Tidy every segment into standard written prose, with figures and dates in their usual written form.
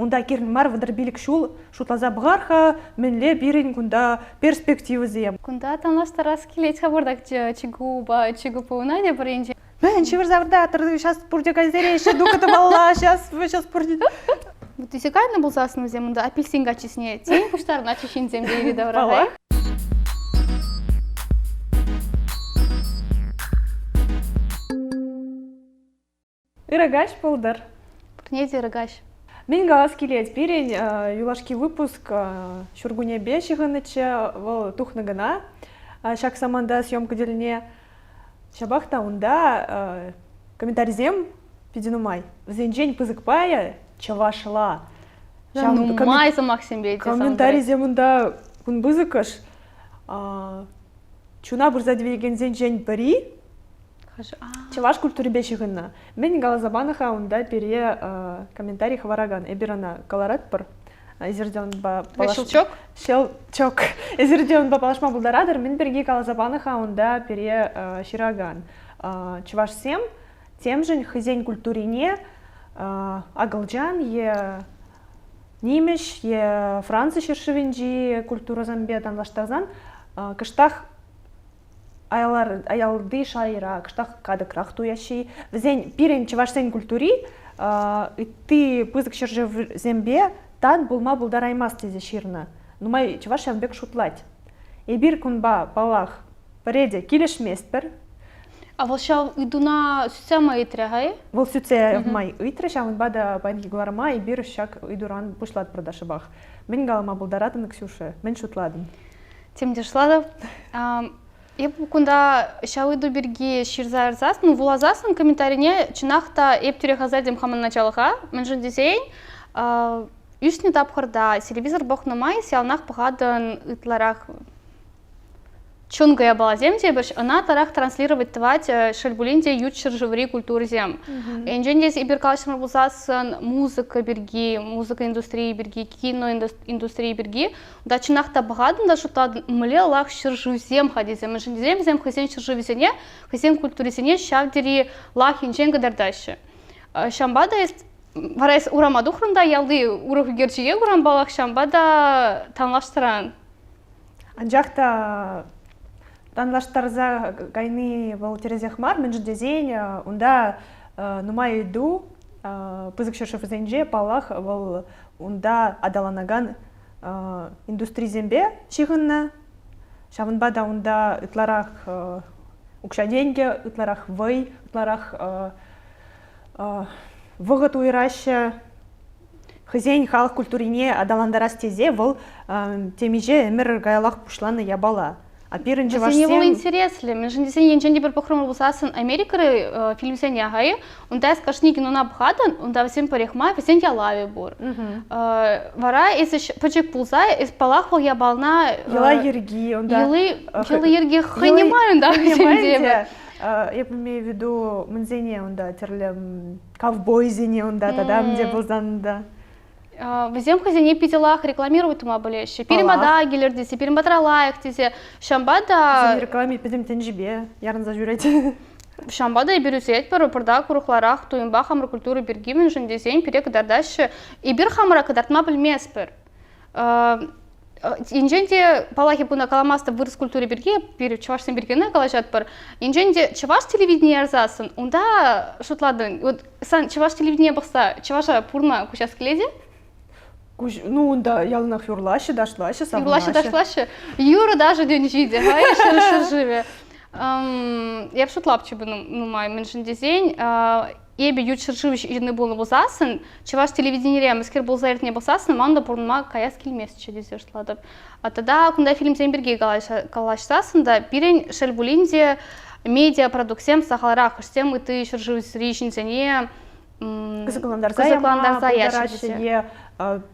Унда кирин мар вадырбилик шутлаза бгарха, менле бирин кунда перспективы зем. Кунда танлаштар раз келет хабардак чигу паунадя баринче. Мен чивер заврда, сейчас пурдя газере, еще дуката балла, сейчас пурдя. Вот если кайна был засну зем, да апельсин гачисне, тень куштар начищен зем бери даврагай. Ирагаш полдар. Принеди ирагаш. Мен галас келет пирень юлашки выпуск шургуне бешигыныча вол тухнагана. Шак саманда съемка деліне шабахта унда комментаризем пидинумай. Зенжень пызыкпая чавашла. Ну май самаксим бейте. Комментаризем унда кун бызыкаш. Чуна бурза двиген зенжень пари. Чаваш культуре бешигынна. Мен галазабаныха унда пере комментарий хвараган. Эбирана колорадпыр. Изерден ба щелчок? Щелчок. Изерден ба палашма булдарадыр. Мен берги галазабаныха унда пере шираган. Чаваш сем, тем же хозяин культурине агалджан е немеш, е Франция шершевенджи культура замбе танлаштазан. Кыштах аялды шайра, кыштах кадыкрах туящий. Везень пирен чавашсен культури, и ты пызык шержев зембе, тан булма булдараймас тезе ширна. Ну май чаваш ямбек шутлать. И бир кунба палах пареде килеш местер. А вол шау идуна сюцема итре, гай? Вол сюце май итре, шау бада панки гларма, и бир шак идуран пушлат продашабах. Мен галама булдаратын Ксюша, мен шутладым. Тем дешладов. Я кунда шауиду берги ширзарзас, ну вулазасын комментарийне чинахта эптюре хазадим хаман началыха, менжин дизейн, юсни тапхарда телевизор бохнамай, сялнах пахадан итларах чунгая балаземде, беш она тарах транслировать твать шальбулинде ютшир живри культуры зем. Энджендес и беркалшмар бузасын музыка берги, музыка индустрии берги, кино индустрии берги, да чинахта пахадан да шута мле лах ширжу зем хадизем, энджендес зем хазен ширжу визене, хазен культуре зене шавдери лах инженга дардаши. Шамбада есть варайс урамадухрында ялды уруху герчиге урамбалах шамбада танлаштыран. Анжакта танлаштарза гайны вол терезехмар, мен дезень, унда нумай иду, пызык шершев зенже палах вол унда адаланаган индустрии зембе шигынна, шавынбада унда итларах укшаденге, итларах вой, итларах вогат уйраща хозяин халық культурине адаландарас тезе вол темиже эмир гайлах пушланы ябала. А пиринче ваш сем... было интересно. Мен же десен енчен дебер похром булсасын Америкары фильм сен ягай. Унда скашни кинона бхадан, унда всем парехма, всем ялави бур. Вара если почек пулса, из палах вол ябална. Яла ерги, унда. Ялы ерги ханимай, унда всем дебер. Я имею в виду мэнзене, унда терлем ковбойзене, унда тогда где был занда. Везем хозяине пятилах рекламируют тума болеще. Перемада гелердиси, перематралаях тисе. Шамбада. Рекламе пидем тенжибе, ярн зажурете. Шамбада и берюзет пару продак курухларах туимба хамра культуры бергимен жен дизайн перек дардаше. И бир хамра кадартма бельмеспер. Инженде палахи пуна каламаста вырос культуре берги, пир чавашсен бергена калажат пар. Инженде чаваш телевидение арзасын. Унда шутладын. Вот сан чаваш телевидение бахса, чаваша пурна кучас кледи. Ну да, ялнах юрлаще, дашлаще, юрлаще, дашлаще. Юра даже деньжиде, хай шершеве. Я б шутлапчу бы ну май меншин дизайн. Эби ют шершевич и не был на бузасын. Чаваш телевидение маскер был заирт не бузасын, манда пурнма каяс килмесче дизер шладып. А тогда кунда фильм Земберге калашсасын да пирень шельбулинде медиапродукциям сахаларах, штем и ты шершевич речень зене. Кызыкландарза яши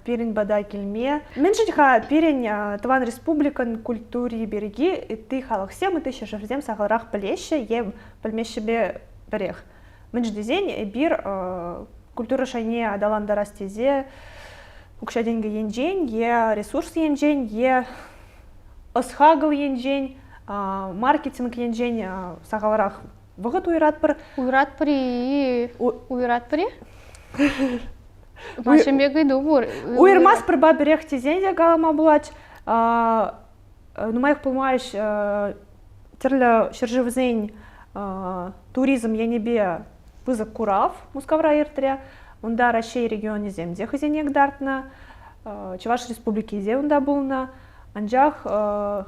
пирень бада килме. Меншитха пирень тван республикан культуре береги, и ты халахсем, и ты шершевзем сахаларах плеще, е пальмещебе берег. Менш дизень бир культура шайне адаландарас тезе, укшаденге енжень, е ресурс енжень, е осхагал енжень, маркетинг енжень сахаларах. Вогат уйратпыр. Уйратпыри. Машинбек иду бур. Уйрмас прыба берех тезенде галама булач. Ну, моих понимаешь, терлі шыржывзень туризм янебе пызык курав Мускавра иртре. Унда Россия регионе земде хызенек дартна. Чуваш республики зе унда булна. Анжах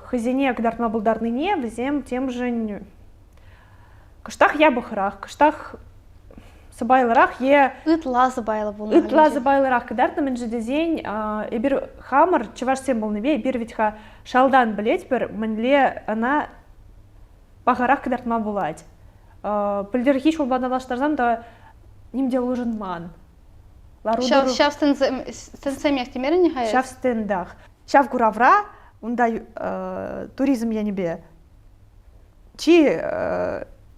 хызенек дартма булдарны не, взем тем же кыштах ябыхрах, кыштах сабайларах е Ытла забайла булна. ытла забайларах кыдартна мен жедезень эбир хамыр чуваш сем булны бе, эбир витха шалдан билет бир менле она пахарах кыдартма булать. Пылдерхи шулбаналаштарзам да нимде лужынман. Шав стенсемех темері не хайыз? Шав стендах. Шав гуравра, унда туризм янебе. Чи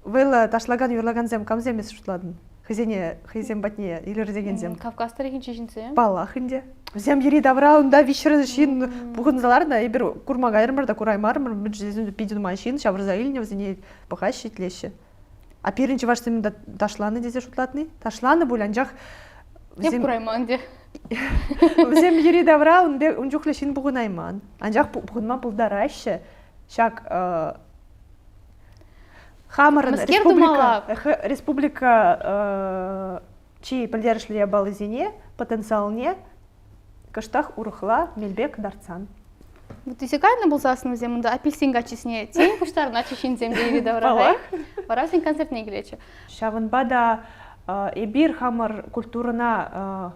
вела ташлаган юрлаган зем камзем ес шутладын. Хызем батне или рдеген зем. Кавказ тарихин чешінсе? Палах инде. Зем ери давра, унда вишры шин бугынзаларда, ебір курмагайрмыр да кураймармыр, мүджезін пидін машин, шаврза иліне взене пахаш шитлеші. А пиринчи ваш сем ташланы дезе шутлатны? Ташланы булянжах. Деп курайман де. Взем ери давра, он жухле шин бугынайман. Анжах бугынма булдарашы. Шак Хамарын республика чи пілдерішлі балызине, потенциалне, кыштах урыхла мелбек дарцан. Вот если кайна был засну земда, апельсинга чесне, тень куштар на чешин земде или давра. Парасин концерт не грече. Шаванбада эбир хамар культурына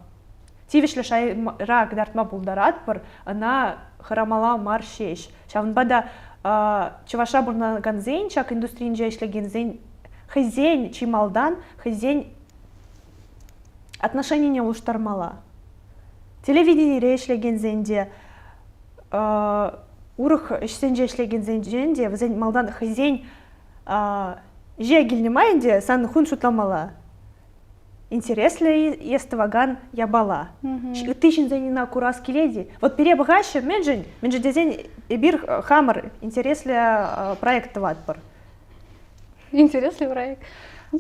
тивишлі шайра кдартма булдарат пыр, она харамала маршеш. Шаванбада чуваша бурна ганзень, чак индустринже ишлеген зень, хызень чималдан, хызень отношения не улуштармала. Телевидение ишлеген зенде, урых ишсенже ишлеген зенде, вазень малдан хызень жегильнемайнде сан хун шутламала. Интересли естываган ябала. Тысяч зенина кураски леди. Вот перебагаще менжень дезень эбир хамар интересли проект ватпар. Интересный проект.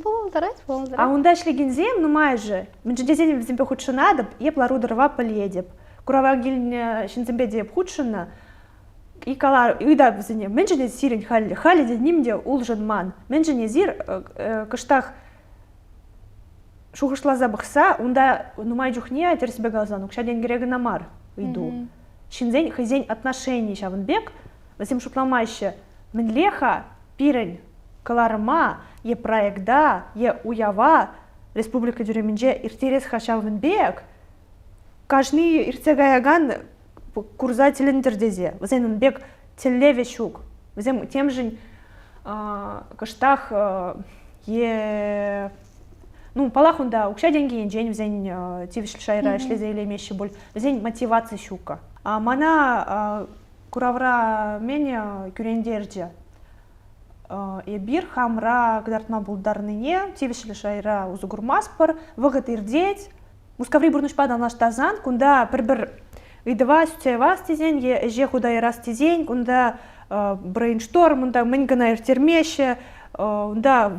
Полдарать. А он дальше легензем, ну майже. Менжень дезень в зембе худшина, да епла рударва поледеп. Курава гильня шинзембе деп худшина. И калар, и да в зене. Менжень сирень хали нимде улжен ман. Менжень зир кыштах шухышла забахса, унда нумай джухне, а терс бегалзан, укша день грега мар иду. Шинзень хызень отношений шаванбек, возим шутламайще, менлеха, пирень, каларма, е проекта, е уява, республика дюреминже, иртерес хашаванбек, каждый иртегаяган курза телендердезе, возим бек телевещук, возим тем же каштах е ну, палахунда укша деньги енжень взень тивишль шайра шлезе или мещи боль взень мотивация щука. А мана куравра мене кюрендерджа эбир хамра гдартма булдарныне тивишль шайра узугурмаспар вагат ирдеть мускаври бурнуш падал наш тазан кунда бір идва сутева стезень еже худа раз стезень кунда брейншторм кунда менгана иртермеше кунда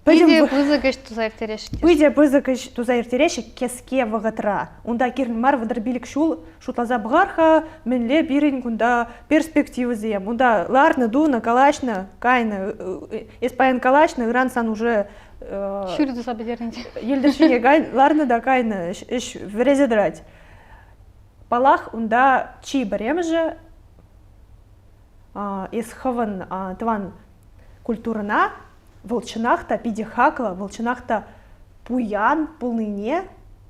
Пыйде пызыкыш тузайыртерешек. Пыйде пызыкыш тузайыртерешек кеске вагатра. Унда кирн мар вадарбилик шул шутлаза бгарха менле бирин кунда перспективы зем. Унда ларны дуна калашна кайна эспаян калашна грансан уже Шүрі туса бедерненде. Елдершине гай ларны да кайна иш верезедрать. Палах унда чи баремже исхаван тван культурна волчынахта пидехакла, волчынахта пуян, пулныне,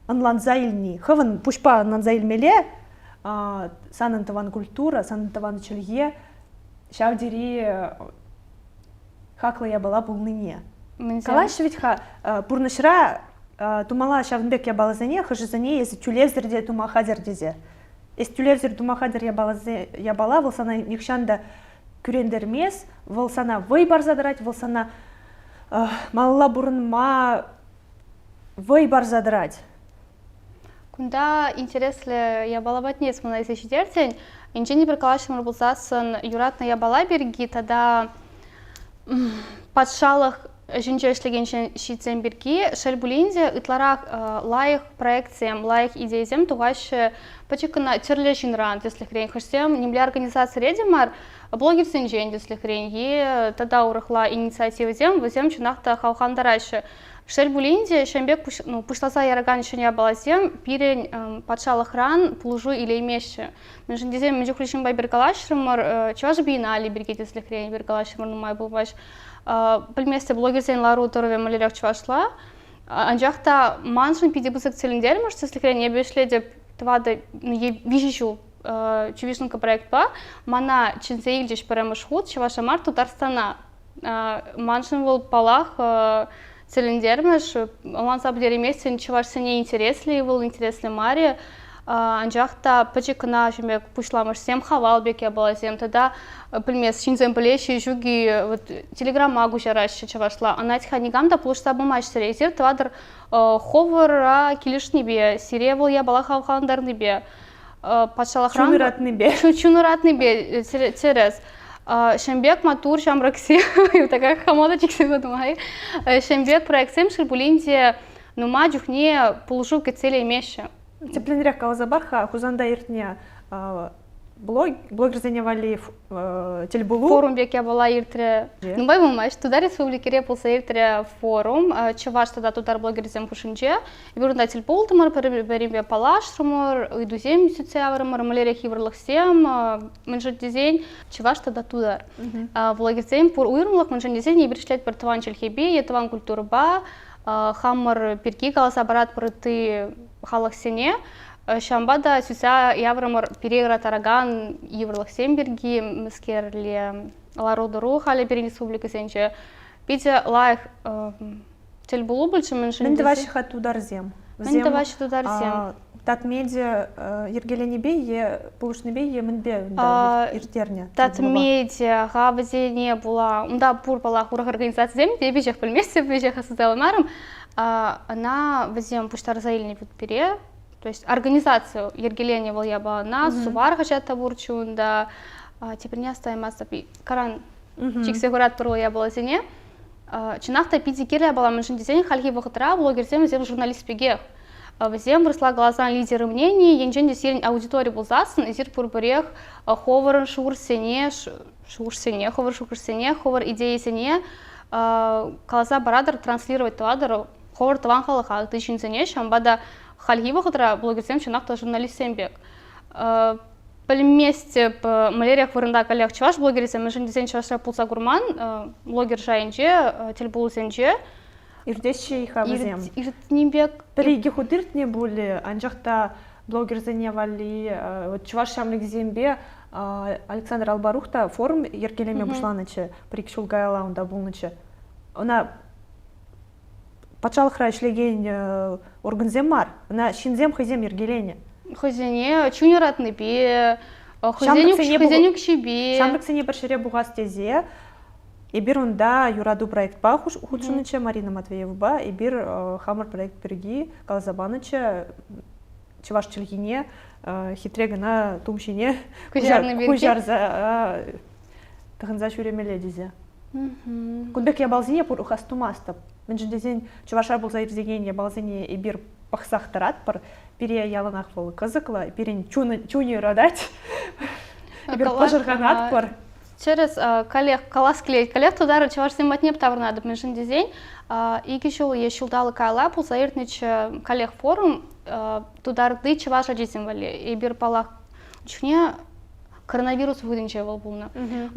анланзайльни. Хаван пушпа анланзайльмеле, санантаван культура, санантаван челье, шавдери хакла я была пулныне. Калаш ведь пурнашра тумала шавнбек я была за не, хажи за ней, если тюлевзерде тумахадердезе. Если тюлевзер тумахадер я была, волсана нихшанда күрендермес, волсана вейбар задрать, волсана малла бурынма вейбар задрать. Кунда интересле я бала батнец мына есе шидертень, инжени бір калашын рыбылзасын юратна я бала берги, тада падшалық Жинче эшлеген шитсем бирки, шельбулинде ытларах лайх проекциям, лайх идеязем тугайшы пачекана терле жинран, если хрень хашсем, немля организация редимар, блогер сенжен, если хрень, е тада урахла инициатива зем, возем чунахта халхандарайшы. Шельбулинде шембек пушласа яраган шеня балазем, пирень патшалых ран, плужу или имеще. Между дизем между ключем бай бергалашрымар, чего же биенали бирки, если хрень бергалашрымар, ну май был ваш. Білместе блогерсен лару торве малерек чувашла. Анжақта маншын пидебусак целендер, может, если хрен не обешле деп твада вижу чувишнка проект па, мана чинзеилдиш парамышхуд, чуваша мар Татарстана. Маншын был палах целендермеш, он сабдери месте чувашся не интересли, был интересли маре. Анжақта пачекана жемек пушламаш сем хавал беке балазем, тогда пылмес шинзем плещи жуги вот телеграмма гушараш чавашла, она тиханигамда площадь бумаж срезер твадр ховара килишнибе сиревол я бала хавхандарнибе пачалахран чунуратнибе терес Шембек матур шамракси такая хамодочек сегодня Шембек проектсем шельбулинде нума жухне полужу к цели меще. Тепленрек калазабарха хузанда иртне блогер занявали телебулу. Форум беке была иртре. Ну бай мамаш туда республике полса иртре форум. Чаваш тогда туда блогер зем пушинче. И берунда телебул тамар перебе палаш румор идузем сюцявар малерия хиврлах сем менжет дизень. Чаваш тогда туда. Блогер зем пур уйрмлах менжет дизень и бершлет per тван чельхеби, етван культурба. Хаммар перки каласабарат проты халахсене. Шамбада сюся яврамар перегра тараган еврлахсен берги мискерле лародору хали перин республика сенче. Пите лайх тельбулу больше меньше. Мен давай хат ударзем. Мен давай ударзем. Тат медиа ергелене бей е полушне бей е менбе иртерня. Тат медиа гавзене була. Унда пур пала хурах организация зем бежах пельмесе бежах асоциалмаром. Она возем пуштарзаильный пере. То есть организацию ергелене был я была на сувар хачат табурчунда. Теперь не оставим асапи. Каран чиксегурат пурла я была зене. Чинахта пиди киря была меньше дизайн хальхи вахтра блогер зем зем журналист пегех. Взем выросла глаза лидеры мнений, янжен десерень аудитории был засан, изир пурбарех, ховар шурсене, ховар идеи сене, глаза барадер транслировать туадеру, ховар таван халаха, тысячин сене, шамбада хальгива хутра блогерсем чинахта журналист сембек. Пельместе по малериях вырында коллег чуваш блогерсем, янжен десерень чувашра пулса гурман, блогер жайнже, телебул сенже. Ирдещи хавзем. Иртнибек. Приги худырт не были, анжахта блогер занявали, вот чуваш шамлик зембе, Александр Албарухта форум ергелеме бушланаче, прикшул гайла он дабулначе. Она пачалхра ишлеген органземар, она шинзем хазем ергелене. Хозяне чунератный бе, хозяюк щебе. Шамлик сене першере бугастезе. И бир онда юраду проект па худшуныча Марина Матвеева ба, и бир хамар проект перги калазабаныча чуваш чельгине хитрегана тумшине кужар за таханза шуремеле дизе. Кунбек я балзине пур ухастумастап. Менжен дизень чуваша был за ирзеген я балзине и бир пахсах тарат пар пире яланах был казакла, пирень чуни радать, и бир пожарганат пар. Через коллег калас клеить коллег туда чуваш снимать не птавр надо меньшин дизень и кишул ещё дал кайла пул заиртнич коллег форум туда рды чуваш одисим вали и бир палах чухне коронавирус выдинче вал булна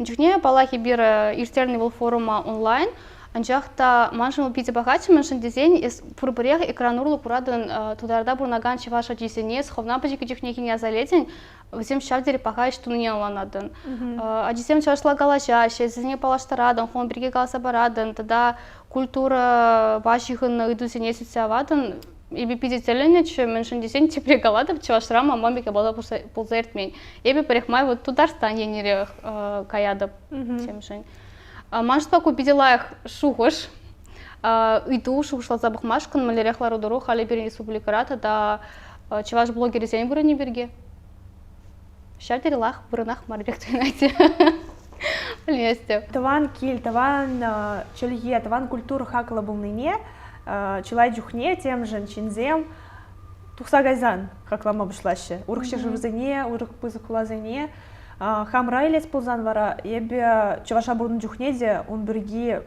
чухне палах и бир иртерный вал форума онлайн анжахта маншин пити богаче меньшин дизень из пурбурех экран пурадан туда рда бурнаган чуваш одисене сховна пачки чухне киня залетень всем шавдери пахай что не ланадан. А десем чашла галажа, сейчас не палаштарадан, хон бриги галасабарадан, тогда культура ваших на иду синесится вадан, и би пидителенич меньшин десен теперь галадов чашра мамамика была пулзертмень. И би перехмай вот туда стань нерех каяда тем жень. Маншта купидела их шухош. Иду шухшла забахмашкан малерех ларудору хали бери республикарата да чаваш блогери зень бура не берге. Шавдери лах, бурынах марбек найти. Білместем. Таван кил, таван челье, таван культура хакала булныне, чылай жухне тем женщинзем, тухса гайзан хаклама бушлаще. Урықшы жүрзене, урық пызы хулазене, хам райлес пулзан вара, ебе чаваша бурын жухнеде, он бірге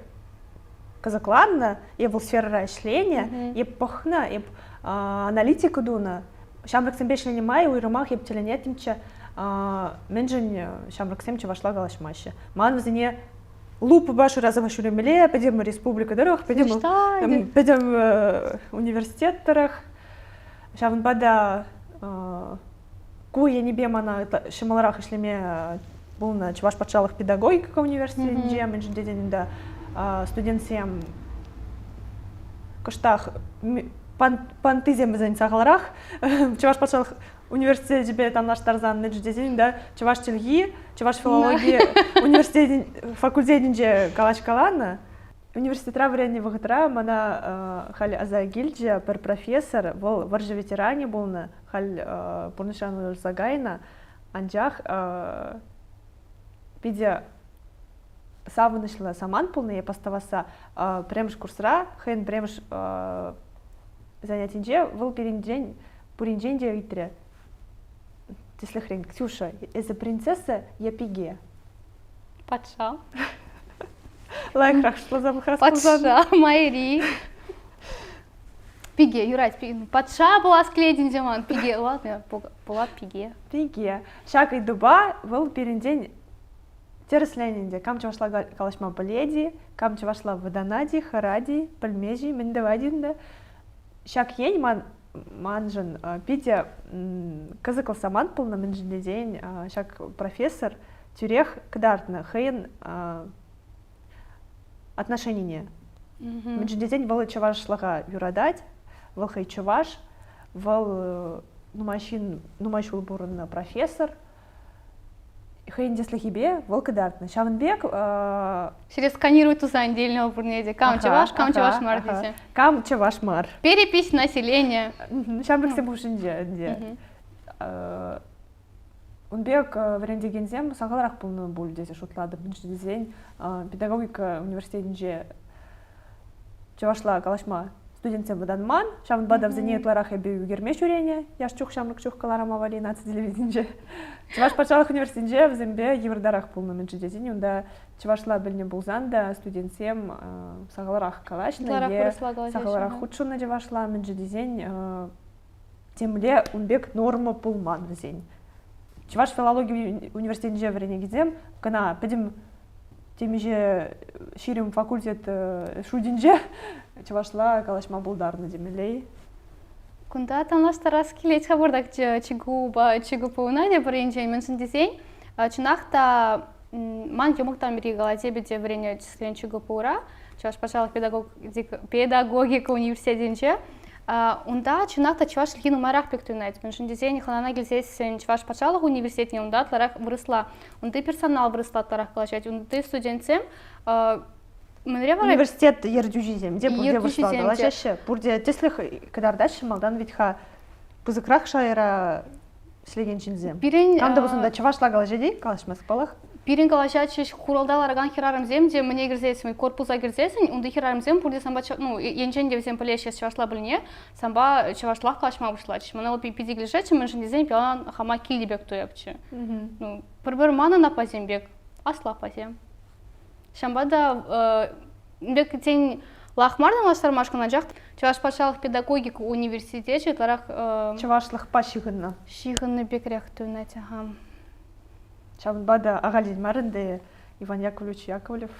казакладна, еб был сфера райшления, еб пахна, еб аналитика дуна. Шамраксем бешлене май, уйрымах еб теленетимче, менжен шамраксем чавашла галашмаще. Ман вазене лупу башу разовашу ремеле, пойдем республика дорог, пойдем университет дорог. Шавн бада куя небе мана шималарах ишлеме был на чаваш патшалых педагогика университете, менжен деден да студентсем каштах пантызем зен сагаларах, чаваш патшалых университет тебе там наш тарзан недждезин да чаваш телги, чаваш филология университет факультетинже калач калана. Университетра варене вагатра мана халь аза гильджа пер профессор вол варжа ветеране болна халь пурнышан загайна анжах пидя савынышла саман полная поставаса премш курсра хен премш занятинже вол перинджен пуриндженде витре. Если хрен, Ксюша, из-за принцессы я пиге. Патша. Лайхрах, что за выход? Патша, Майри. Пиге, Юрать, пиге. Патша была скледен деман, пиге. Ладно, была пиге. Пиге. Шакай дуба, вол периндень тересленинде. Кам чавашла калашма поледи, кам чавашла водонади, харади, пальмежи, мендавадинда. Шак ень манжен пидя казакал саман полна менжен день, шак профессор тюрех кдартна хейн отношения. Менжен день вол чаваш лага юрадать, вол хей чаваш, вол нумашул бурн профессор. Хейн деслахибе вол кдартна. Шавнбек через сканирует туза отдельного бурнеде. Кам чаваш мар десе. Кам чаваш мар. Перепись населения. Шамрак се бушинде. Унбек варенде гензем сагалрах полную боль десе шутлады бинчи дезень педагогика университетинже чавашла калашма студентсем баданман, шамн бада в занятиях эби гермеш урене, я чух шамрак чух каларама вали на телевиденже. Чаваш пачалах университетинже в зембе еврдарах полную менчи дезень, унда чавашла бельне булзанда студентсем сагалрах калашна, е сагалрах худшуна чавашла менчи дезень, темле унбек норма пулман в зень. Чаваш филология университетинже варене гизем, кана пойдем темиже ширим факультет шудинже, чавашла калашма булдарна демелей. Кунда танлаш тарас килет хабардак чигу паунаде баринже менсен дизень, чинахта ман юмуктан бери галазе бите варене числен чигу паура, чаваш пачалах педагогика университетинже. Унда чинахта чаваш лгину марах пектунайт. Меншин дизень ханана гильзес чаваш пачалах университетне унда тларах выросла. Унды персонал выросла тларах калачать. Унды студентсем университет ердюжизем. Где выросла калачаще? Бурде теслих кадардаш малдан витха пузыкрах шайра слегенчинзем. Канда бусунда чавашла галажеди калашмас палах. Пирин калашачыш хуралдаларган хирарым земде мне гирзесин корпуса гирзесин унды хирарым зем бурде самба енчен девсем полещес чавашла блине самба чавашлах калашма бушлач манал пиди глишечи меншин дизен пилан хама килибек туяпчы ну пырбыр мана на пазембек асла пазем шамбада бек тень лахмардан лаштармашка наджак чаваш пачалых педагогика университете тларах чавашлах пашигынна шигынны бекрях туйнать ага. Шабын бада агалин марынды Иван Яковлевич Яковлев.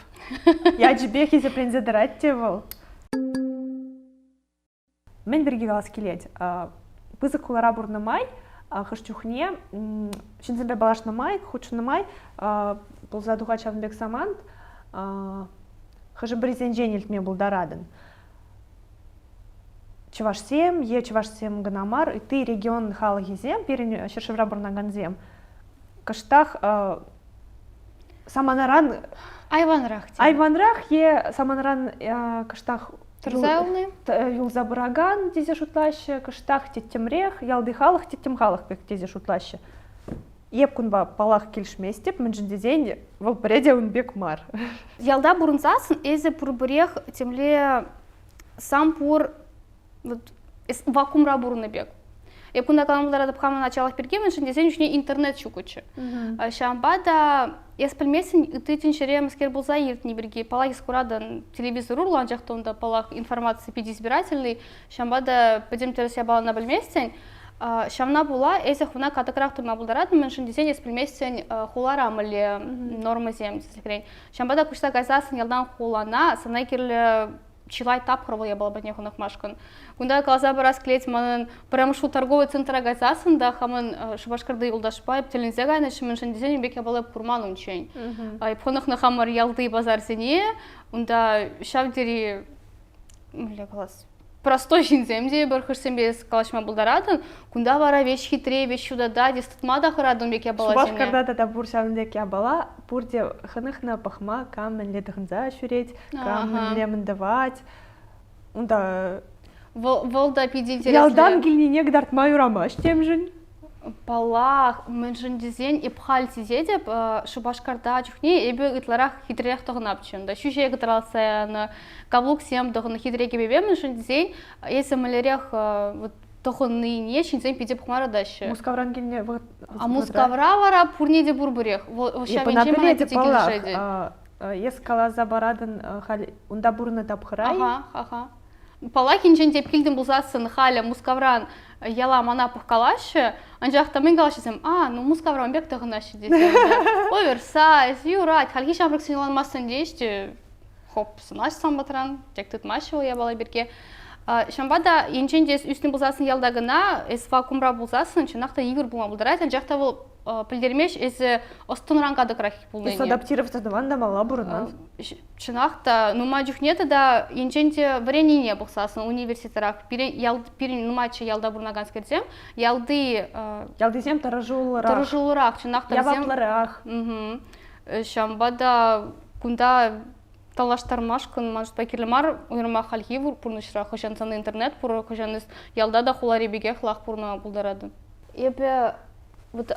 Я джибех из апрензедерать был. Мен берги галас келет. Пызык кулара бурна май, хашчухне, шинзембе балаш на май, худшу на май, полза духа чавнбек самант, хажы бризен женельт мне был дораден. Чаваш сем, е чаваш сем ганамар, и ты регион халагизем, перен шершевра бурна ганзем. Каштах саманаран айванрах е саманаран каштах Турзайлны юлза бураган тезе шутлаще каштах теттемрех ялдыхалах теттемхалах пек тезе шутлаще еп күнба палах келшместеп, мінжіндезен вол преде унбек мар. Ялда бурунсасын, эзе пурбурех темле сам пур вот, вакуумра буруныбек. Еп кунда каламдара дапхама началах перге, мінжіндезен үшіне интернет чукучы. Шамбада ес пілмесін үтетін шере мәскер болса ертіне бірге палах ескурадан телевизор урлан жақтонда палах информация пиди избирательный. Шамбада пөдем тересе балана білместен. Шамна була, эзе хуна катакрах турма булдарады, мінжіндезен ес пілместен хулара амыле норма зем. Шамбада күшта газасын елдан хулана, санай керлі чилай тапқыр я была бәдне хунақ машқын. Кунда қалаза барас клейть манын прям шу торговый центра газасын да хамын шубашкарды юлдашпай, телензе гайны шымын шындезен бек я была пурман унчень. Пхонақ на хамар ялды базар зене, унда шавдери, мля қалас, простой жинземде бір хырсембез калашма булдарадын, кунда бара веш хитре, веш шудада, дестатма да хырадын бек я была зене. Шубашкарда да бур шавындек я бала, бурде хынықна пахма, камын ледығынза шүрет, камын леміндавать. Унда... Волда пиди интересно. Ялдан келнене гдартма юрамаш тем жын. Палах, мінжіндезен епхал тизедеп, Шубашкарда жүхне ебе ытларах хитререк тоғын апчын. Да шүше гытралсаяны, каблук сем тоғын хитреке бебе мінжіндезен, есі мүлерек тоғынны не шинзен пидеп хмара дашы. Мускавран келне... А мускавра вара пурнеде бурбурех. Шавенже мана пиди келжеде. Ес калаза барадын, унда бурны тапхырай. Ага. Палах инжен деп келдім бұлзасын халя мускавран яла мана пұққалашы, анжақта мен қалашысым, ну мускавран бек тұғынашы десем. Оверсайз, юрать, халги шамрық сыныланмасын дейшті, хоп, сынаш самбатыран, тек тұтмашы ол я бала берге. Шамбада инжен дес үстін бұлзасын ялдағына, эс вакуумра бұлзасын, чынақта егір бұлма бұлдарайды, анжақта бұл пілдермеш эзі остынранғады қырақи бұлныне. Эс адаптироваться да мала бұрынан. Чынақта, нума жүхнеті да енженде варенине бұқсасын университетарақ. Пирин нумачы ялда бұрнаган скердем, ялдызем таражулырақ. Чынақта яваплырақ. Шамбада күнда талаштармашкын, может, пакелемар уйырма халхи пұрнышыра хожантаны интернет пұры хожаныз ялда да хулари беге хлақ пұрна бұлдарады. Ебе, вот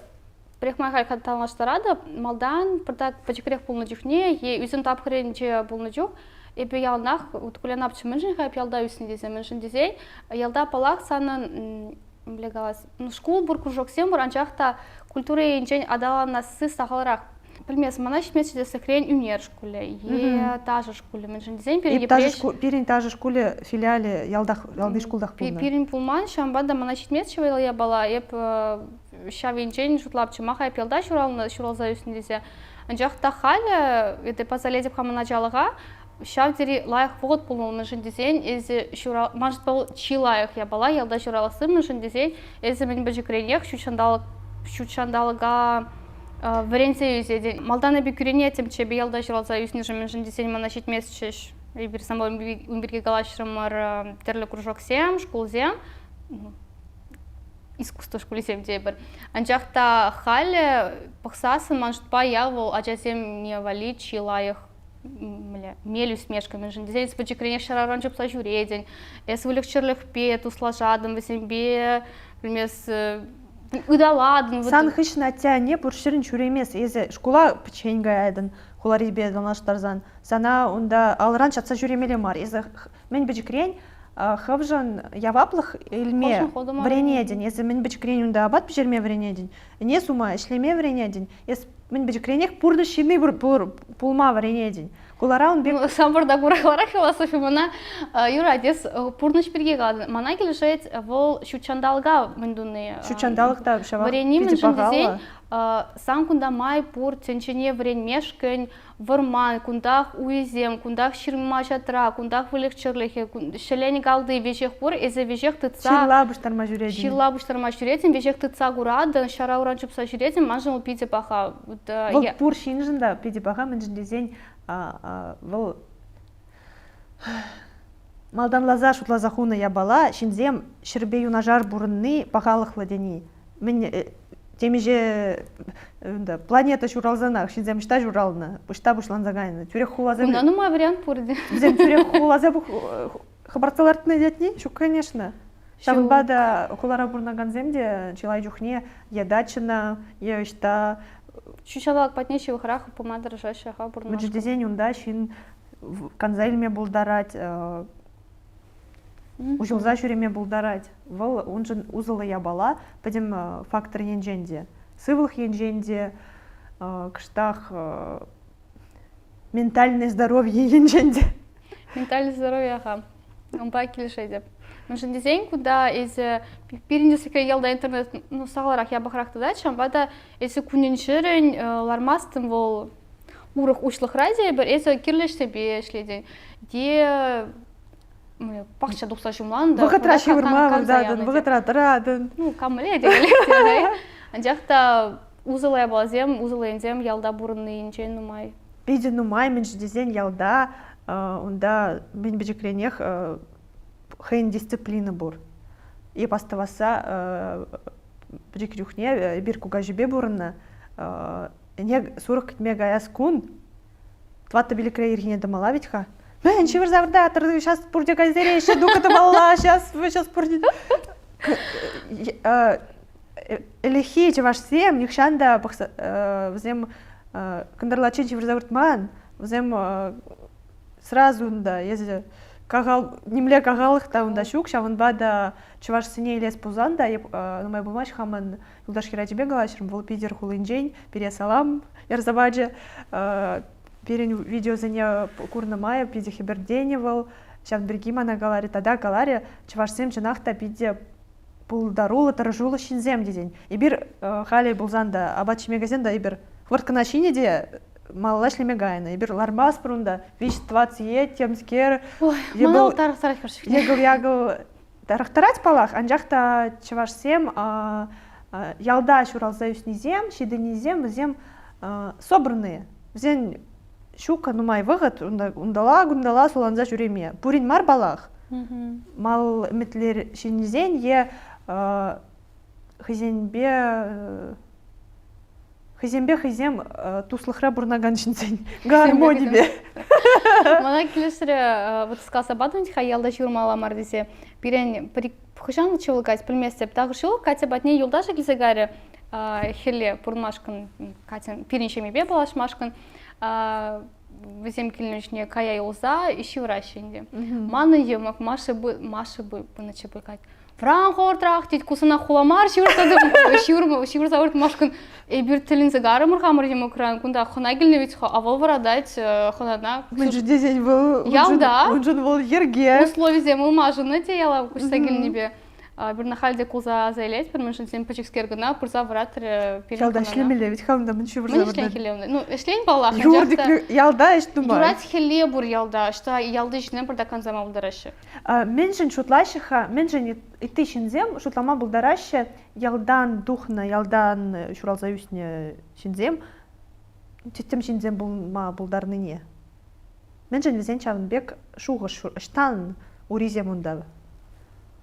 прехмай халка талаштарады, малдан пырдат пачекрех пулны жүхне, үзім тапқыренче пулны жүх, ебе ялнақ, ұткулен апчы мүнжін хайп ялда үсін десе, мүнжін десе, ялда палақ санын, білегалас, школ бұр күржок сен бұр, анчақта культура енчен адаланасы сағалырақ. Білмес, мана шметшіде сықрен үнер школе, та же школе, мүнжін десен, Пирин та же школе филиале ялды школдақ пулны. Пирин пулман, шамбада мана шметші я бала, еп шавенчен жұтлапчы маха епелда шуралза үсін десе. Анжақта халя, это позале деп хамы началыға, шавдері лайық вғыт пулны мүнжін десен, езі мажыт бұл чи лайық я бала, ялда шуралысы мүнжін десен, езі мен бір жүкіренек шучандалыға варенция үзеді. Малданы бі күрене темче бі ялда шуралза үсін мүнжін десен, мана шетмес чеш, бір самбой өмбірге галашырымыр терлі кружок сем, школ зем, искусство школесем дейбір. Анжақта халі пықсасын манжытпа ялвол ажасем не вали чилайық мелю смешка мүнжін дезен, ес бөджекрене шараран жопса жүреден, ес вілікшірлік пе, туслажадын, весембе, білмес, ұдаладын. Сан хышын атя не бұршырын жүремес, езі школа печеньга айдын, хуларизбе далаштарзан. Сана онда алыран чатса жүремелі мар. Езі мен бөджекрен хавжан яваплых илме вренеден. Езі мен бөджекрен онда абат пежерме вренеден. Не сума ішлеме вренеден. Езі мен бөджекренек пурды шеме пулма вренеден. Кулара он бек... Самбырда курахлара философия мана юра дес пурныш берге қалды. Мана келешет вол шучандалға мүндуны. Шучандалықта шава пиди бағала. Сан кунда май пур тенчене врен мешкін, вырман, кундах уизем, кундах ширма жатра, кундах вылық чырлыхе, шелені қалды вежех пур, эзе вежех тыца... Ширла бұштарма жүредін. Ширла бұштарма жүредін, вежех тыца ғурадын, шара уран чыпса жүредін, мажын ол пиди баға. Вол пур шинжында пиди баға мүнжіндезен вол... Малдан лаза шутлаза хуна я бала, шинзем шырбею нажар бұрынны бағалықлы дени. Мен темеже планета журалзанақ, шинзем шта журалны, бұшта бұшланзағайны. Тюрек хулаза... Кунда нума вариант пурды. Бізем тюрек хулаза хабарцалартыны детни? Шу, конечно. Шавынбада окулара бурнаган земде, чилай жухне, ядачина, ешта. Чучалак патне чивхрах помадыр жашаха бурнашкын. Мыждезень унда шин канзайльме булдарать, ужылза жүреме булдарать. Вол унжын узылы ябала, пойдем фактор енженде. Сывлых енженде, кштах ментальное здоровье енженде. Ментальное здоровье, ага. Он пакилишеде. Нужен дизайн, куда из перенесли елда интернет, ну сагаларах я бахрах туда, чем бада, если кунинширен лармастым вол урах ушлых ради, бер это кирлиш себе шледен, где пахча духса жумлан, да. Вагатра шивырма вардадан, вагатра тарадан. Ну камле дегелек, анжахта узылая балазем, узылаендем ялда бурны инчен нумай. Пиди нумай меньшдезень ялда, унда мен бежекренех хейн дисциплина бур. И поставаса бежекрюхне бир кугажибе бурна, не 40 мегаяс кун, твата биликре иргине домала ведь ха. Мен чевер заврда, сейчас пурдя газере, еще дука домала, сейчас пурдя. Элехи чеваш сем, нихшанда взем кандарлачин чевер завртман, взем сразу да, если кагал немле кагалых та унда щук, шавын бада чеваш сине лес пузанда, на моей бумаге хаман юлдаш хера тебе галашрым, вол пидер хулинджень, пересалам, ярзабаджи, перен видео за не курна мая, пиде хиберденевал, шавн бергима на галаре, тогда галаре чеваш сем чинахта пиде пулдарула таражула шинзем день. И бир хали булзанда абачи мегазенда и бир хварткана шинеде малашли мегайна, и бир лармас прунда, вич 20 темскер. Ой, мана тарахтарать хорошо. Ягыл тарахтарать палах, анжахта чеваш сем ялда шуралзаюсь низем, шиды низем, взем собранные. Взен щука, ну май выход, ундала суланза жюреме. Пурин мар балах. Мал метлер шинзен е хизем туслыхра бурнаган шинзен. Гармонибе. Мана килешре вот сказа бадунь хаялда журмала мар десе. Пирен хышан чулгать пельместе. Тагы шул Катя батне юлдаша кизегаре хеле пурмашкан Катя пиренчеми бе балашмашкан. Везем килничне кая юлза ищи вращенде. Маны емак Маша бы поначе быкать. Франхор трахтит кусана хуламар шивурса урт машкан бир тилинзе гарымыр хамыр емокран кунда хонагилне ведь авал варадать хонадна. Мен же дезень был. Ялда. Он же был ерге. Условие зем умажены те яла кустагилнебе. Бир нахальде куза заилеть, потому что сен пачекскергана пурза вратыр перед. Ялда шлемеле ведь хамда мен шивурса. Мен шлен хелевне. Ну шлен балах. Юрдик ялда еш думаю. Дурать хелебур ялда, что ялды жнем продакан зама булдарашы. Меншин шутлашиха, меншин и ты шинзем, шутлама булдарашы, ялдан духна, ялдан шуралзаюсне шинзем, тем шинзем булма булдарныне. Меншин везен чавнбек шуға штан уризем унда.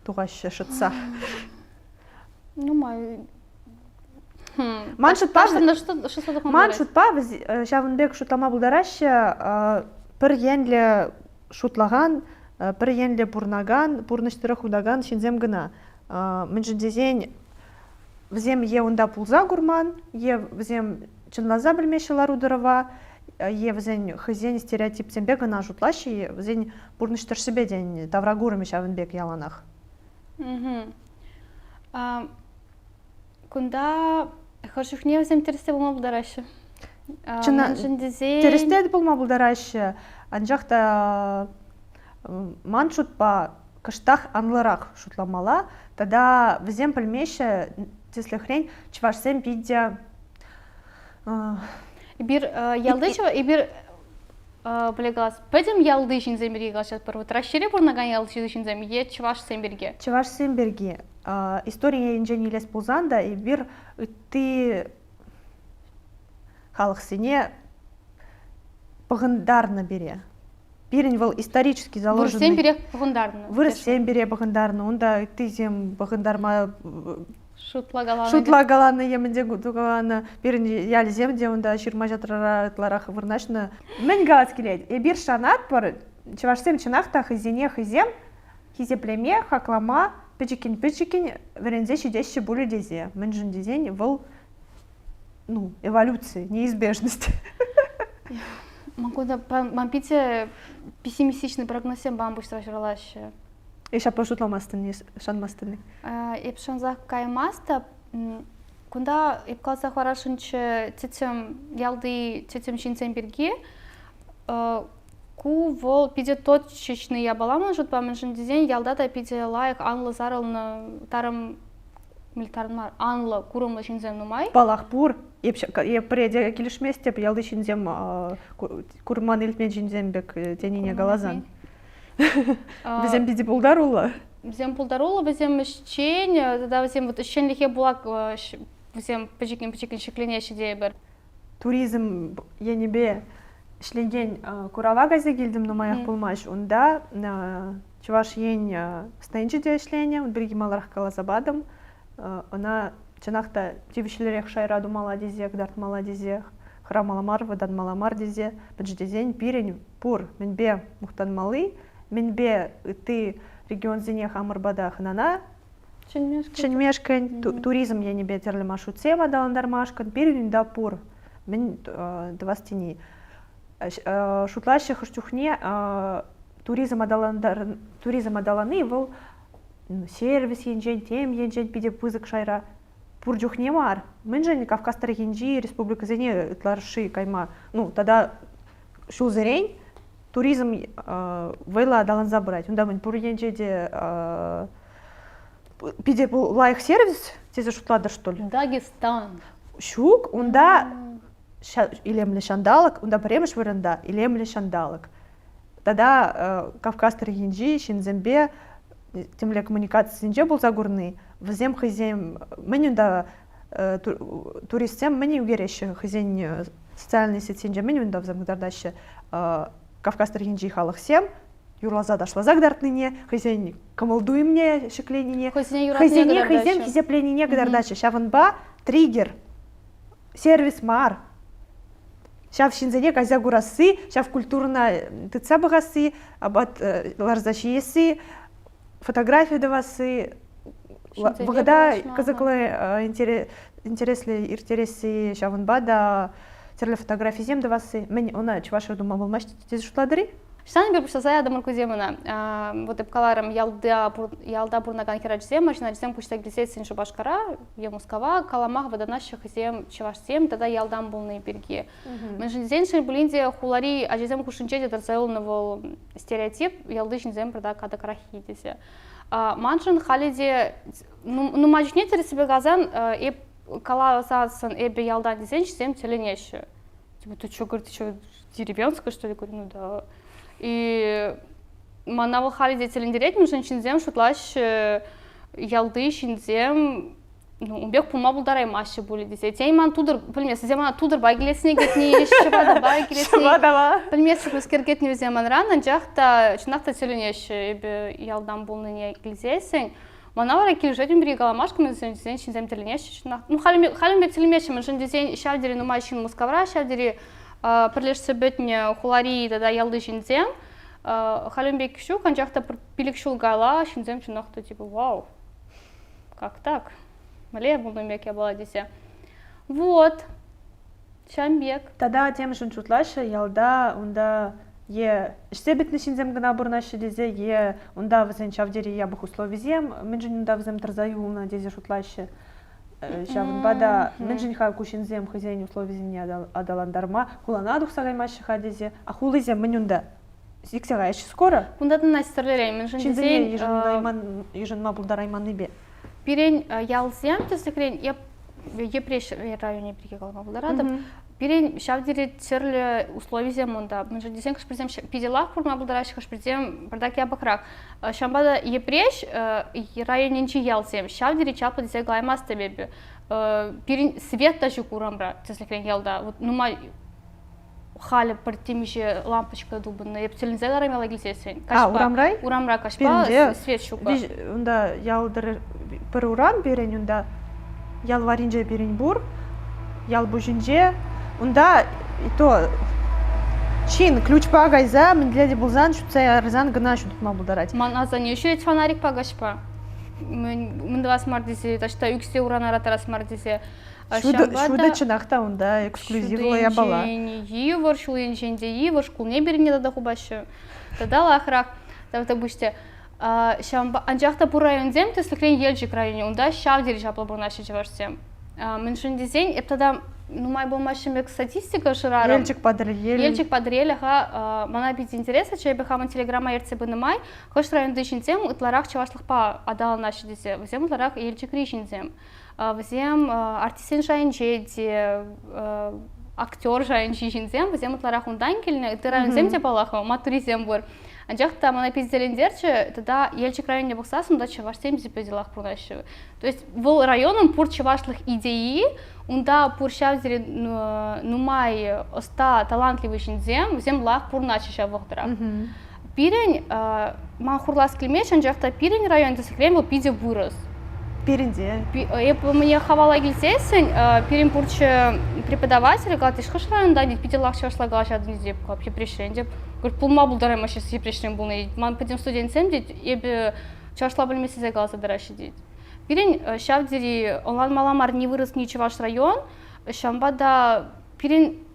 Туғашы шытса. Ну май. Ман шутпа, Ман чавнбек шутлама булдарашы, пір енле шутлаган, пір енле бурнаган, бурныштыры худаган шинзем гына. Меншин дезен взем е унда пулза гурман, е взем чынлаза білмешілар удырыва, е взен хызен стереотип зембе гына жутлашы, е взен бурныштыр себе ден таврагурами шавынбек яланах. Кунда хашухне взем тересте болма булдарашы. Тересте болма булдарашы, анжақта ман шутпа кыштах анлырах шутламала, тогда взем пельмеші тесле хрень чвашсем пидя. Бир ялдычева, и бир блегас. Пойдем ялды шинзем берге сейчас пару. Тращере бурнаган ялды шинзем е чвашсем берге. Чвашсем берге. История инжени лес пулзанда, и бир ты халық сене пағындарны бере. Бирин был исторически заложенный. Вырсем бере пағындарны. Вырсем бере пағындарны. Онда тызем пағындарма шутлагаланы емінде дугаланы. Бирин ялі земде онда ширма жатырарытларах вырнашны. Мен галат келеді. Бир шанат бар. Чавашсем чынақта хызене хызем, хизе племе, хаклама, пичикин, верензе шидещи були дезе. Менжин дезень вол, ну, эволюции, неизбежность. Могу да, мампите пессимистичный прогноз всем бамбуш сражалаще. Еще пошутламастын, шанмастын. Епшанзах каймаста, кунда епкалса хорошынчы тетем ялды тетем шинцем берге, ку вол пиде точечный я баламын жут ба менжин дизень ялда да пиде лайк анлы зарылны тарым милитарнар анлы курумлы шинцем нумай. Балахпур, преде килишместе, ялды шинзем курман илтмен шинзем бек тенине галазан. Везем пиде пулдарула. Везем пулдарула, везем ищень, тогда везем вот ищень лихе булак, везем пачекин шекленящий дейбер. Туризм енебе шлеген курава газе гильдем на моих пулмаш, онда чуваш ень стенчи де шление, он бриги маларх калазабадам, она чанахта тивишлерех шайра думала дизех, дарт мала дизех, храм маламар, водан маламар дизе, бадждезень пирень пур, менбе мухтан малы, менбе ты регион зенех амарбадах нана, ченмешкань, туризм я не бетерле машу цема да андармашкан, пирень да пур, мен два стени. Шутлаще хаштухне туризм адаланы вол сервис енжен тем енжен пиде пызык шайра пурджухне мар. Мен же Кавказтар енжи республика зене тларши кайма. Ну тогда шул зерень туризм вейла адалан забрать. Унда мен пур енжеде пиде лайх сервис тезе шутлада что ли? Дагестан. Шук унда илемле шандалык, унда премеш вырында, илемле шандалык. Тогда Кавказтар енжи, шинзембе, темле коммуникации синже был загурный, взем хозяин, меню да туристем, меню угерещи хозяин социальные сети синже, меню да взем гдардащи Кавказтар енжи халах сем, юрлаза дошла загдартныне, хозяин камалдуй мне шекленине, хозяин хизепленине гдардащи, шаванба триггер, сервис мар. Шав шинзене казя гурасы, шав культурна тыца багасы, абат ларзашиесы, фотографии давасы, вагада казаклы интересли шаванба да терле фотографии зем давасы. Мен она чуваша дума булмашти тез шутладыри? Штаны бер пушта зая дамыр куземына. Вот эпкаларым ялда бурнаган херачзем, машина жзем пушта глисетсин шубашкара, емускава, каламах ваданаших зем чевашсем, тогда ялдам булны берги. Мен жзен шербулинде хулари ажзем кушинчеде дарзаилновал стереотип, ялды жзем прода када крахи десе. Маншин халиде, ну мажнете себе газан, и кала засын эбе ялдан дезен жзем теленещу. Типа ты что, говорит, ты что, деревенская что ли? Говорю, ну да. И манавал халиде телендерет, мы шинзем шутлаш ялды шинзем, ну убег пулма булдарай маши були дизе. Тей ман тудыр, пылмес, зем ана тудыр байгилесне гетни, шабада байгилесне. Пылмес кускергет не взем анран, анжахта чинахта теленеш эбе ялдан булны не глизесен. Манавара килжетим бери галамашка, мы шинзем теленеш чинах. Ну халим бе телемеш, мы шинзем шавдери нумайшин мускавра, шавдери перлешсе бетне хулари да ялды шинзем, халимбек кшу, канчахта пилик шулгала, шинзем чинахта типа вау, как так? Малея булнумбек я была десе. Вот, шамбек. Тогда тем же шутлаша ялда унда е штебетне шинзем гана бурнашы дезе е унда взен шавдери ябых условизем, менжин унда взем тарзаюлна дезе шутлашы. Шавнбада менжинха кушинзем хозяин условизем адаландарма, хулана духсагаймаши хадезе, а хулизе менюнда. Сиксагайш скоро? Унда настерлерей менжин дезень еженма булдарайман небе. Пирень ялзем, тесекрень, я преш районе прикалма булдарадам. Пирень шавдери терле условизем унда. Менжин дезень кашпризем пиделах пурма булдараши кашпризем бардаки абакрак. Шамбада епреш районенчи ялзем. Шавдери чапла дезе глаймас тебе. Пирень свет даже курамбра, тесекрень ялда. Вот нума хали партимише лампочка дубна. Я птелинзе гарамела глисесен. Урамрай? Урамра кашпа свет шука. Унда ялдыр пыр урам пирень унда ялваринже пирень бур, ялбужинже. Унда и то чин ключ пагайза, мен для булзан шутса арзан гына шутма булдарать. Ман азан еще фонарик пагашпа. мындавас мар десе, ташта үксе уранара тарас мар десе. Шуда чынақта онда эксклюзивла я бала. Йывыр, шул енженде йывыр, шкулне беріне дада хубашы. Тада лахрах, тавта буште. Анжақта бұр районзем, тесліклен елжік районе, онда шавдері жаплы бұрнашы жаварсем. Мен шындезен, ептада, нумай болмашым бек статистика шырарым. Елжік падырел. Елжік падырел, мана бит интереса, чай бехама телеграмма ерце бынымай, хош районды жинзем, ұтларақ чавашлықпа адалы нашы десе, взем ұтларақ елжік рейшінзем. Взем артистен жайын жейде, актер жайын жейжінзем, взем ұтларақ ұндан келіне, ұты районзем деп алақы, матуризем бұр. Анжақта мана пизделендерче, тогда елчик районе болса, сонда чавашсем зипеделах пронашы. То есть бұл районом пур чавашлых идеи, унда пур шавзери нумай оста талантливый шинзем, взем лах пур начиша вохдырақ. Пирень, ман хурлас клемеш, анжақта пирень район десеклем бұл пиде вырос. Пиренде. Мне хавала гильзесень, пирень пурче преподаватель, говорит, ишхаш районда, нет, пиде лах чавашлагал жадын деп, вообще пришли, деп. Говорит, пулма был дарай, маши си пришли был на ман пойдем студентсем дед, ебе чавашла был месяц загалса дараши дед. Пирень шавдери онлайн маламар не вырос ни чаваш район, шамбада пирень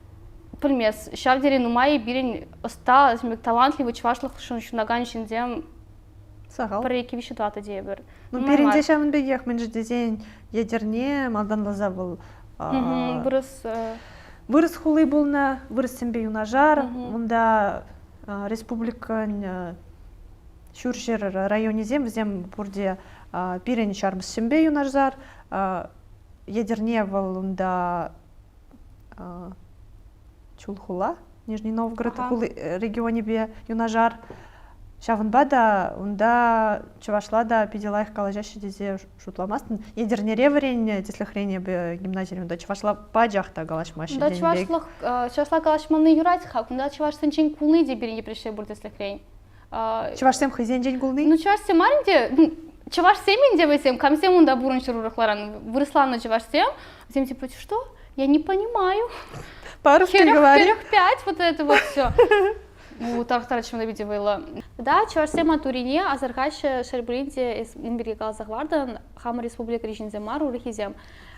пульмес шавдери нумай пирень оста талантливый чавашлых шунаган шинзем. Сагал. Проекти вещи туата дебер. Ну пиренде шамын бегех меньше дезен ядерне малдан лаза был. Вырыс хулы болна, вырыс сембе юнажар, онда республикан шуршер районезем, взем бурде пирен чармс сембе юнажар, ядерне был онда Чулхула, Нижний Новгород, хулы регионе бе юнажар. Шавынбада, онда чавашлада пиделайх калажашы дезе шутламастын. Ядернере варен теслихрене бе гимназия, онда чавашла паджахта галашмашы. Да чавашла галашманы юрать хак, онда чавашсын чен кулны де берене пришли бур теслихрень. Чавашсем хызен жен кулны? Ну чавашсем аринде, чавашсем инде весем, камсем онда бурын шырурахларан, вырослан чавашсем, всем типа, что? Я не понимаю. По-русски говори. Херях 5, вот это вот все. Тарахтарачым да видео было. Да, чавашсем атурине, азархашы шарбулинде инберге галзахвардан, хама республика режинзем мару рехизем.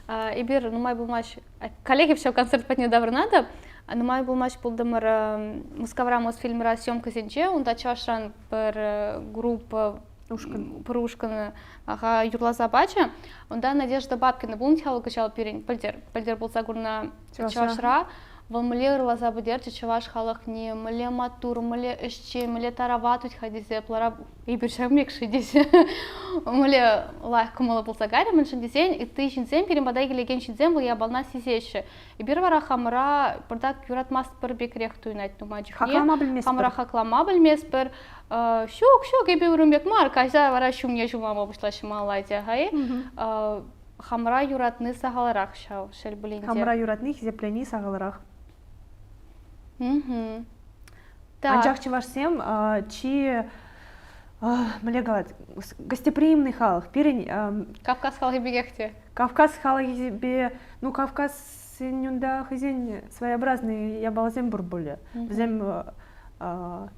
Ибир, нумай булмаш, коллеги все концерт патне даврнада, нумай булмаш булдамар мускавра мосфильмера съемка сенче, он да чавашран пер группа Пырушканы, ага, юрлаза бача, он да Надежда Бабкина булн тхал качал пирень, пальдер был загурна чавашра, Валмале лаза бедерче чаваш халах не мале матур, мале эшче, мале тараватуть ходизе, плара и биршам мекши дизе. Мале лайк мало полсагари, меншин дизень, и ты шинзем перемадай гелеген шинзем был я бална сизеше. И бирвара хамра, пардак юрат маст пер бекрехту инать тумаджи. Хаклама бельмеспер. Хамра хаклама бельмеспер. Шук, эбе урумбек мар, кайза вара шумне шумама бушла шималайдя, хай. Хамра юратны сагаларах шау, шельбулинде. Хамра юратны хизеплени сагаларах. Анжақ чавашсем, чи, мле говорит, гостеприимный халах, пирень. Кавказ халахи бегехте. Кавказ халахи бе, ну Кавказ сенюнда хозяин своеобразный, я балазем бурбуле. Взем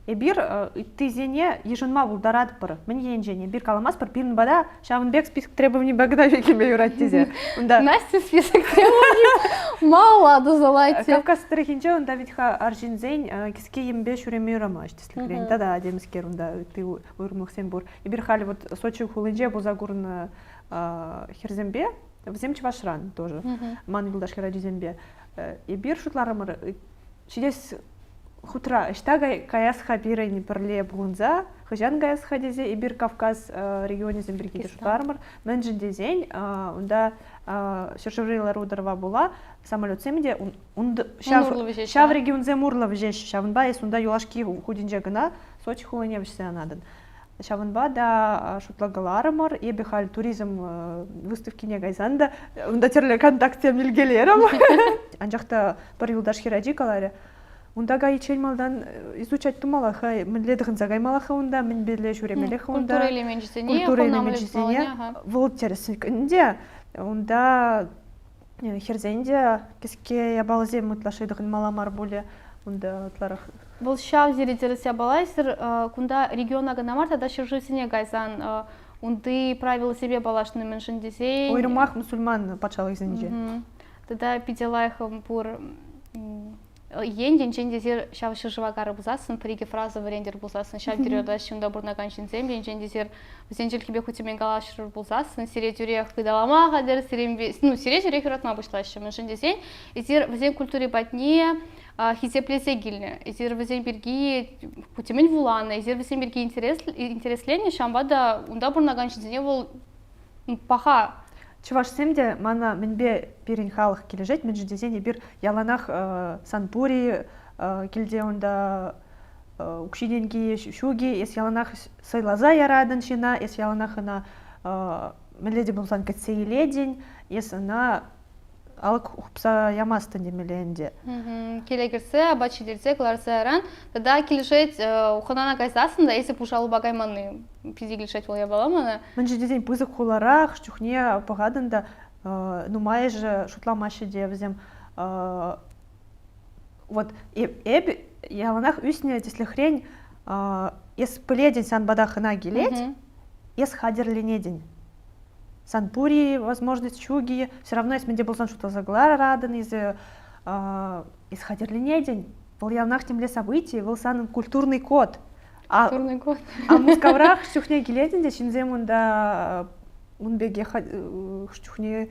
эбир, ты зене еженма был дарад пар, мне енжене, бир каламас пар пирн бада, шавынбек список требований багдаве кеме юрат тезе. Настя список требований мало дозалайте. Кавказ трехинче, он давид ха аржинзень, киске ембе шуреме юрамаш, если хрень, да, демискер, он да, ты уйрмах сембур. Эбир хали вот Сочи хулынже был загурн херзембе, взем чавашран тоже, ман юлдаш херади зембе. Эбир шутларамар, чидес хутра, штага каясха пирень перле бугунза, хожан каясха дезе, ибир Кавказ регионе зембирки шутлармар, менжин дезень, онда шершеврила рударва була, самолет семде, шав регион земурла вжеш, шавнба, и сунда юлашки худинже гына, Сочи хулыне вжесе надын. Шавнба да шутлагалармар, и бихаль туризм выставки не гайзанда, онда терле контакте милгелерам. Анжақта бір юлдаш хираджи каларе. Унда гай чельмалдан изучать тумалаха, мен ледыгын загаймалаха унда, мен беле шуремелеха унда. Культура элементисене, волтерсинде, унда херзенде, киске ябалзе мытлашыдыгын маламар боле, унда тларах. Бұл шав зеридерісе балайсыр, кунда региона ганамар, тада шыржысыне гайзан Унды правила себе балашны меншин десей. Ойрымах мусульман патшалық зенже. Тогда пиделайхам пур енден чендезер шавшы живагары бузасын, приги фраза варендер бузасын, шав дерёда шунда бурнаганшин землен, чендезер взенжел кибе хутимен галашыр бузасын, сире тюрех кыдалама гадер, сире тюрех юратма бушлашы, меншин десен, изер взен культуре батне, хизеплезе гильне, изер взен берги хутимен вуланы, изер взен берги интереслене, шамбада унда бурнаганшин землен был паха. Чуваш семде мана менбе пирин халық кележет, мен жедезене бір яланах санпури келде онда укшиденги шуги, ес яланах сайлаза ярадын шина, ес яланахына меледи болсан кәтсейледен, ес ана алық ұқпса ямастын демеленде. Келегірсе, абачидерсе, кларса яран, тогда кележет уханана кайсасында, есі пушалы багайманы пизи кележет ол ябаламаны. Мен жедезен пызық хуларақ, чухне пағадында, нумай же шутламашы де взем. Вот, яланах үсіне теслі хрень, ес пыледен сан бадахына келет, ес хадерленеден. Санпури, возможность чуги, все равно, если мне был что-то заглара радан, из хадерленеден, был ялнах темле событий, был сан культурный код. Культурный код. А мускаврах чухне гиледен, де шинзем унда унбеге чухне.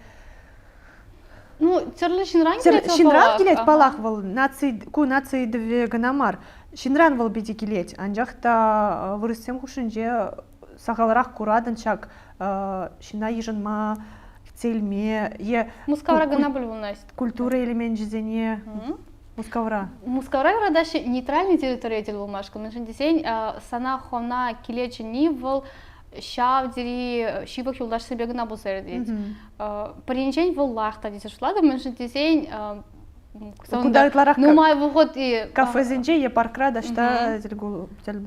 Ну, терле шинран гилет Шинран гилет палах вал нации две ганамар. Шинран вал беди гилет, анжахта вырыстем хушинже сағаларақ курадынчак шина ежынма цельме е мускавра гана білунаст культура элемент жезене мускавра юрадаши нейтральный территория телбулмашка меншин десень сана хона килечи нивол шавдери шивах юлдаш себе гана бусердит паринчень вол лахта десе шлада меншин десень Нумай выход и кафе зенже е паркрада шта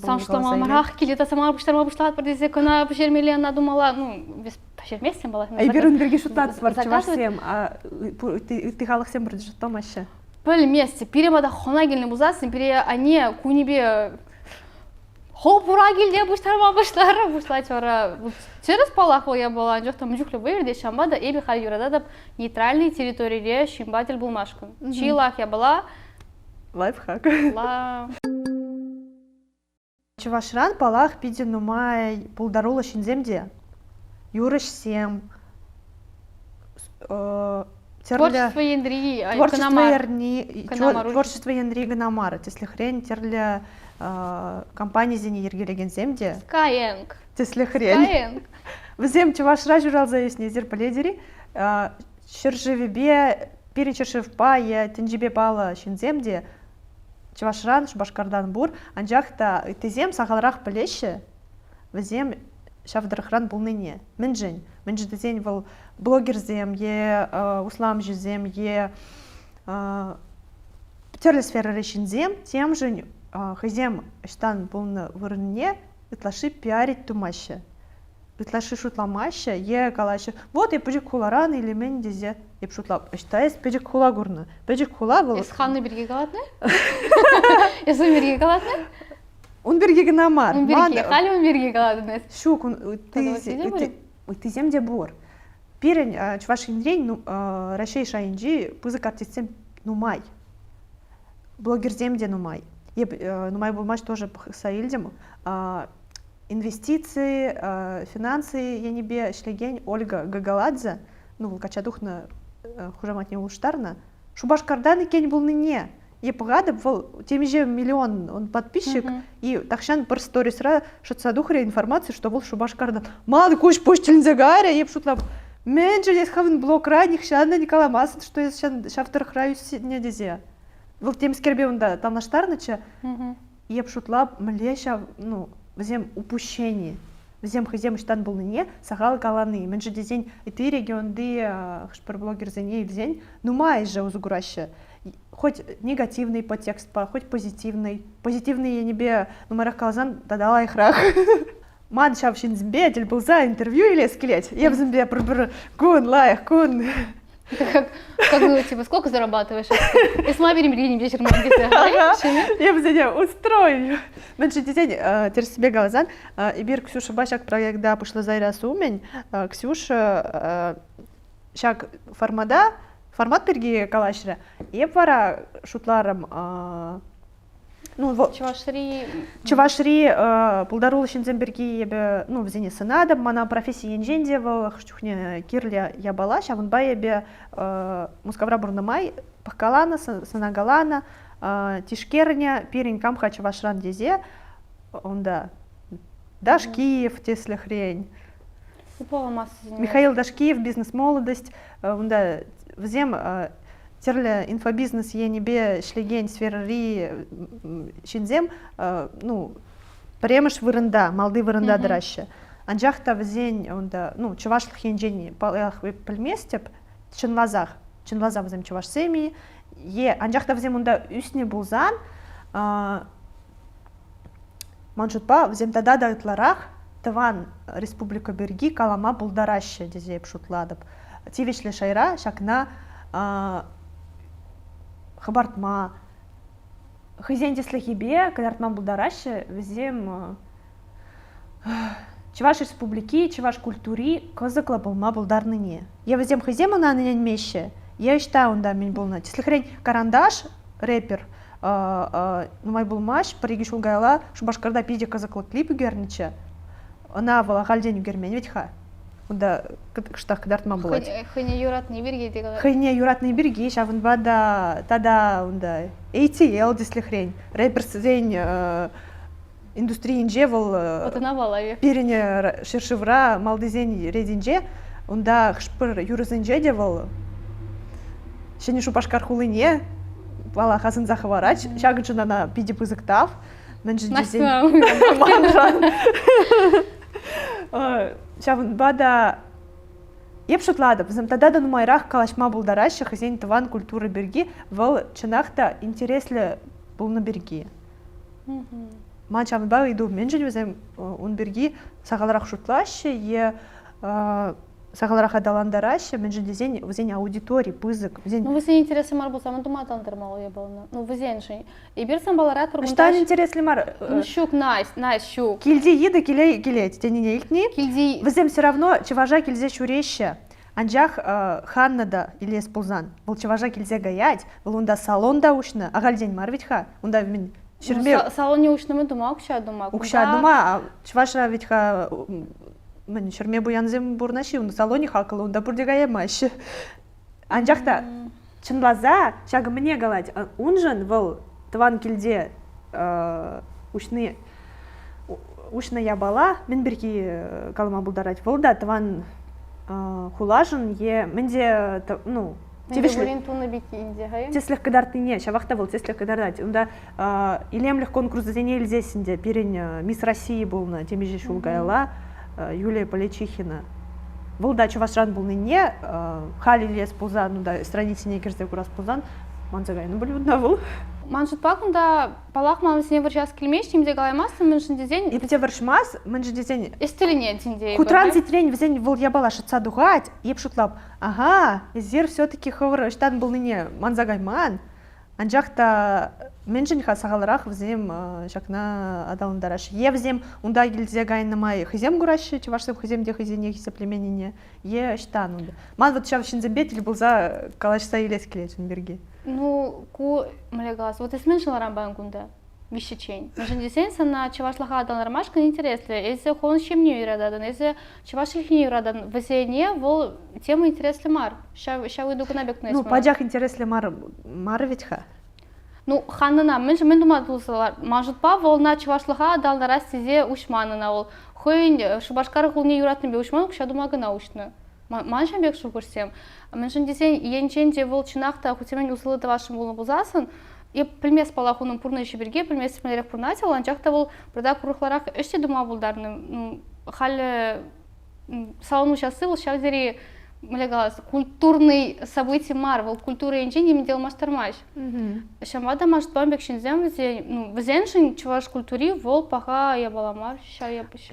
самшлама марах килета сама буштарма бушлат продизе кона пешермеле она думала, ну без пешерместен была. Ай берун берге шутат сварчываш сем, а ты халық сем бірді томашы. Пөл месте перемада хонагельный бузасын, пере они кунибе хоп урагелде буштарма бушлать вара. Через палахол я была, анжох там жухлю выверде шамбада эби хал юрададап нейтральной территории шимбатель булмашкан. Чилах я была. Лайфхак. Чувашран палах пиди нумай пулдарула шинземде. Юрыш сем. Творчество Яндрии Творчество Яндрии Ганамара. Тесли хрень терля компания зени ергелеген земде. Каенг. Тесли хрень. Каенг. Взем чувашра журал заесне зер поледери. Чержевебе перечершев пая тенжебе пала шинземде. Чувашран шбашкардан бур. Анжахта тезем сахалрах полеще. Взем шавдрахран булныне. Менжень. Менжень тезень вал блогер зем, е услам жезем, е терлі сфера решинзем, тем же хазем штан полны вырне, итлаши пиарить тумаще. Итлаши шутламаще, е калаще. Вот я пыжик хуларан или мен дезе. Я пшутла, штаес пыжик хула гурны. Пыжик хула был. Эс ханны берге галатны? Эс берге галатны? Он берге ганамар. Он берге, хали он берге галатны. Шук, ты земде бур. Пирень чуваш индрень рашей шайнджи пызык артистсем нумай. Блогер земде нумай. Нумай булмаш тоже саильдем. Инвестиции, финансы я небе шлегень Ольга Гагаладзе, ну волкачадухна хужамат не улуштарна. Шубашкардан и кень был ныне. Я погадып вол тем же миллион он подписчик и такшан пар сторисра шатсадухре информации, что вол Шубашкардан. Мал куш пуштельнзе гаря, я пшутла. Меньше здесь хавен блок ранних шанна Николамас, что я шафтер храюсь не дезе. Вот тем скербе он да там наштарнича. Я пшутла млеша, ну взем упущение. Взем хазем штан был не сагал каланы. Меньше дезень и ты регион ды шпарблогер за ней взень. Ну май же узгураща. Хоть негативный подтекст, хоть позитивный. Позитивный я небе номерах калазан дадала их рах. Ман шавшин зимбе, был за интервью или скелет. Я в зимбе пробр кун лайх кун. Это как было, типа, сколько зарабатываешь? Исма берем где Я бы тебя устрою. Меньше детей, терс себе глазан. И бир Ксюша Башак проекта пошла за Ирасумень. Ксюша шак формат перги калашра. И пара шутларам Чувашри пулдарул шинзенберги ебе в сенада, мана профессия инженде в штухне кирля ябала, шавунба ебе мускавра бурнамай, пахкалана, санагалана, тишкерня, пирень камха чувашран дезе, онда Дашкиев, Тесля хрень. Михаил Дашкиев, бизнес-молодость, онда взем Терле инфобизнес енебе шлеген сферри шинзем, премеш вырында, малды вырында дыраща. Анжахта взень, онда, чувашлых енжень палях пельместеп, чынлазах взем чуваш семьи, анжахта взем онда үсне булзан, маншутпа взем тада дайтларах, таван республика берги калама булдараща дезеп шутладып. Тивишле шайра шакна хабартма хызенде слахибе кадартма булдараще взем чеваш республики чеваш культури кызыкла булма булдарныне я взем хызем она нен меще я считаю онда мен булна тислихрень карандаш рэпер май булмаш париги шулгайла шубашкарда пиде кызыкла клипы герниче она вала галдень гермен ведь ха онда штах кадартма булать хыне юратный берги дегала хыне юратный берги шавынба да тада онда ATL дислихрень рэпер день индустрия инжевал перене шершевра малдызень рединже онда хшпыр юрызынже девал шене шупашкар хулыне вала хасын захварач шагынчына на пиде пызыктав менже дизень манжан шавынба да епшутлады бізім тада да нумайрақ калашма булдарашы хызен тыван культуры берги вал чынақта интереслі булны берги ман шавынба иду мен жын өзім он берги сағаларақ шутлашы сағаларақ адаландарашы мен жын дезен өзен аудиторий пызык өзен интереслі мар болса мен дума тандырмалы ебалына өзен жын и берсен баларат штан интереслі мар щук найс щук килди еді келет теніне илтні өзем все равно чеважа килзе шуреща анжақ ханнада илес пулзан бұл чеважа килзе гаять бұл онда салонда ушны ағалден мар ведь ха онда мен салон не ушны мен дума укша дума чеважа ведь ха мен шерме буянзем бурнаши онда салоне хакылы онда бурде гаямаш анжақта чынлаза шагы мне галать унжын бұл тыван килде ушны ябала мен берки калыма булдарать бұл да тыван хулажын менде теслех кадартыне шавахта был теслех кадардать онда илемлих конкурсы зенел здесінде перен мисс России болна темеже шулгайла Юлия Полечихина бұл да чувашран был не хали лес пулзан да страницыне керзе курас пулзан манзагайны болюдна был манжутпакында палах мамысыне выршас келмеш немде галаймасын мен жын дезен епте выршмас мен жын дезен эстелине тинде хутран зитрень взен вол ябала шатса дугать еп шутлап ага зер все-таки хывыр штан был не манзагайман анжақта мен жын сағаларақ взем шакна адалындараш взем унда елзе гайнамай хызем гурашы чевашсып хыземде хызене хисеплеменіне штан унда ман вот шав шинзебетель был за калашса елес келетін берге ку млегас вот эсмен шыларан бангунда вещечень мен десен сана чевашлаха адалармашка интересле эзе хон шемне юрададан эзе чевашлихне юрадан везене вол тема интересле мар шав иду кунабекнес паджах интересле мар ведь ха ханына мен дума тулсалар мажутпа волна чевашлаха адалдарас тезе ушманына ол хойн шубашкар хулне юратны бе ушман куша дума гына ушны маншам бек шукурсем мен десен енченде вол чынақта хутемен усылыты вашым болны бузасын пілмес палахуның пурны еще берге пілмес сімелерек пурнател анчақта ол бірда курухларақ іште дума булдарны халі салону шасы ол шавзери млегалас культурный событий марвел культура инженер не делал мастер-матч. Шамада может бомбик шинзем везеншин чуваш культури вол паха я баламар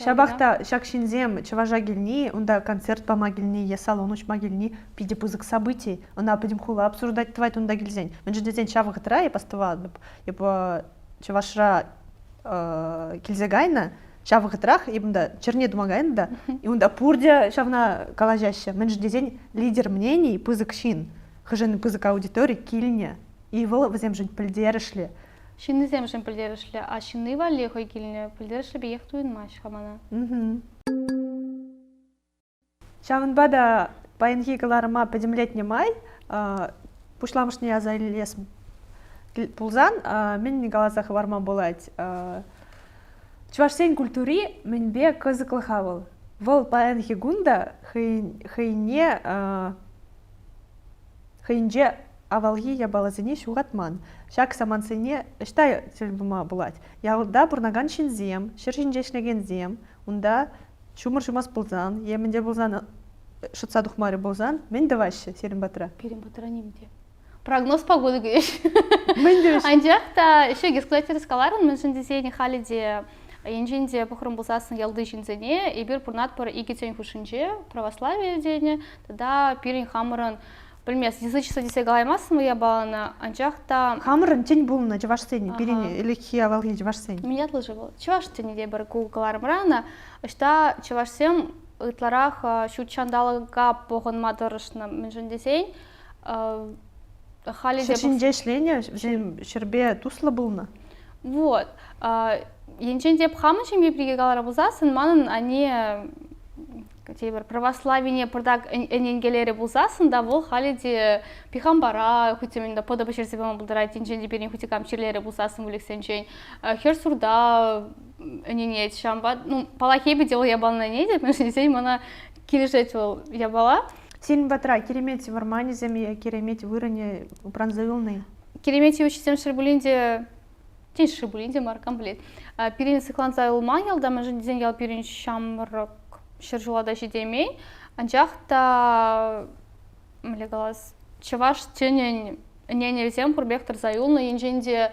Шабахта шак шинзем чуважа гильни, унда концерт по магильни, я салон уч магильни, пиди пузык событий, она пойдем хула обсуждать твайт унда гильзень. Меньше день шавах тра я поставила, я по чувашра кильзегайна. Шавах трах, и бунда черне думагайн да, и унда пурдя шавна калажаща. Меньше дизень лидер мнений пызык шин, хажен пызык аудитории кильня, и его возем жить польдерышли. Шинны земшин польдерышли, а шинны вали хой кильня польдерышли бе ехтуин маш хамана. Шаван бада паинхи каларма педемлетний май, пушламшни я за лес пулзан, мен не галазах варма булать. Чувашсен культури менбе кызыклы хавыл. Вол паэнхи гунда хыйне хыйнже авалги я балазыне шугатман. Шак самансыне штай сельбума булать. Я да бурнаган шинзем, шершинжешлеген зем, унда шумыр шумас булзан, еменде булзан шутса духмари булзан, мен даваще серим батра. Перим батра немде. Прогноз погоды говоришь. Мен даваш. Анжақта еще гесклатер скаларын мен шиндесейни халиде Енжинде похорон булсасын ялды шинзене, и бир пурнат пар игитень хушинже, православие дене, тогда пирин хамырын, примес, язычество десе галаймасын я балана, анжақта... Хамырын тень булна, чевашсене, пирин илихи авалги чевашсене. Меня тоже было. Чевашсене де бар кугаларым рана, что чевашсем ытларах шутчандалыга похон матырышна менжиндесейн, халиде... Шершинже шление, шербе туслы булна. Вот. Енчен деп хамычым еприге галара булзасын, манын они православие пырдак эненгелери булзасын, да бол халиде пихамбара, хутеменда пода башерсебема булдырайт, енчен де берин хутикам чирлери булзасын вылексенчен, херсурда эненет шамба, ну, палахеби дел я бална не деп, потому что мана кирежет я бала. Син батра, керемети в армане земи, керемети выране упранзавилный. Керемети учитем шербулинде тень шербулинде маркамблет. Пирин сыклан зайыл мангел, да мәжін дезен ял пирин шамрак шержулада жидемей. Анжақта, млегалас, чеваш тенен неневзем пурбектор зайылны, енженде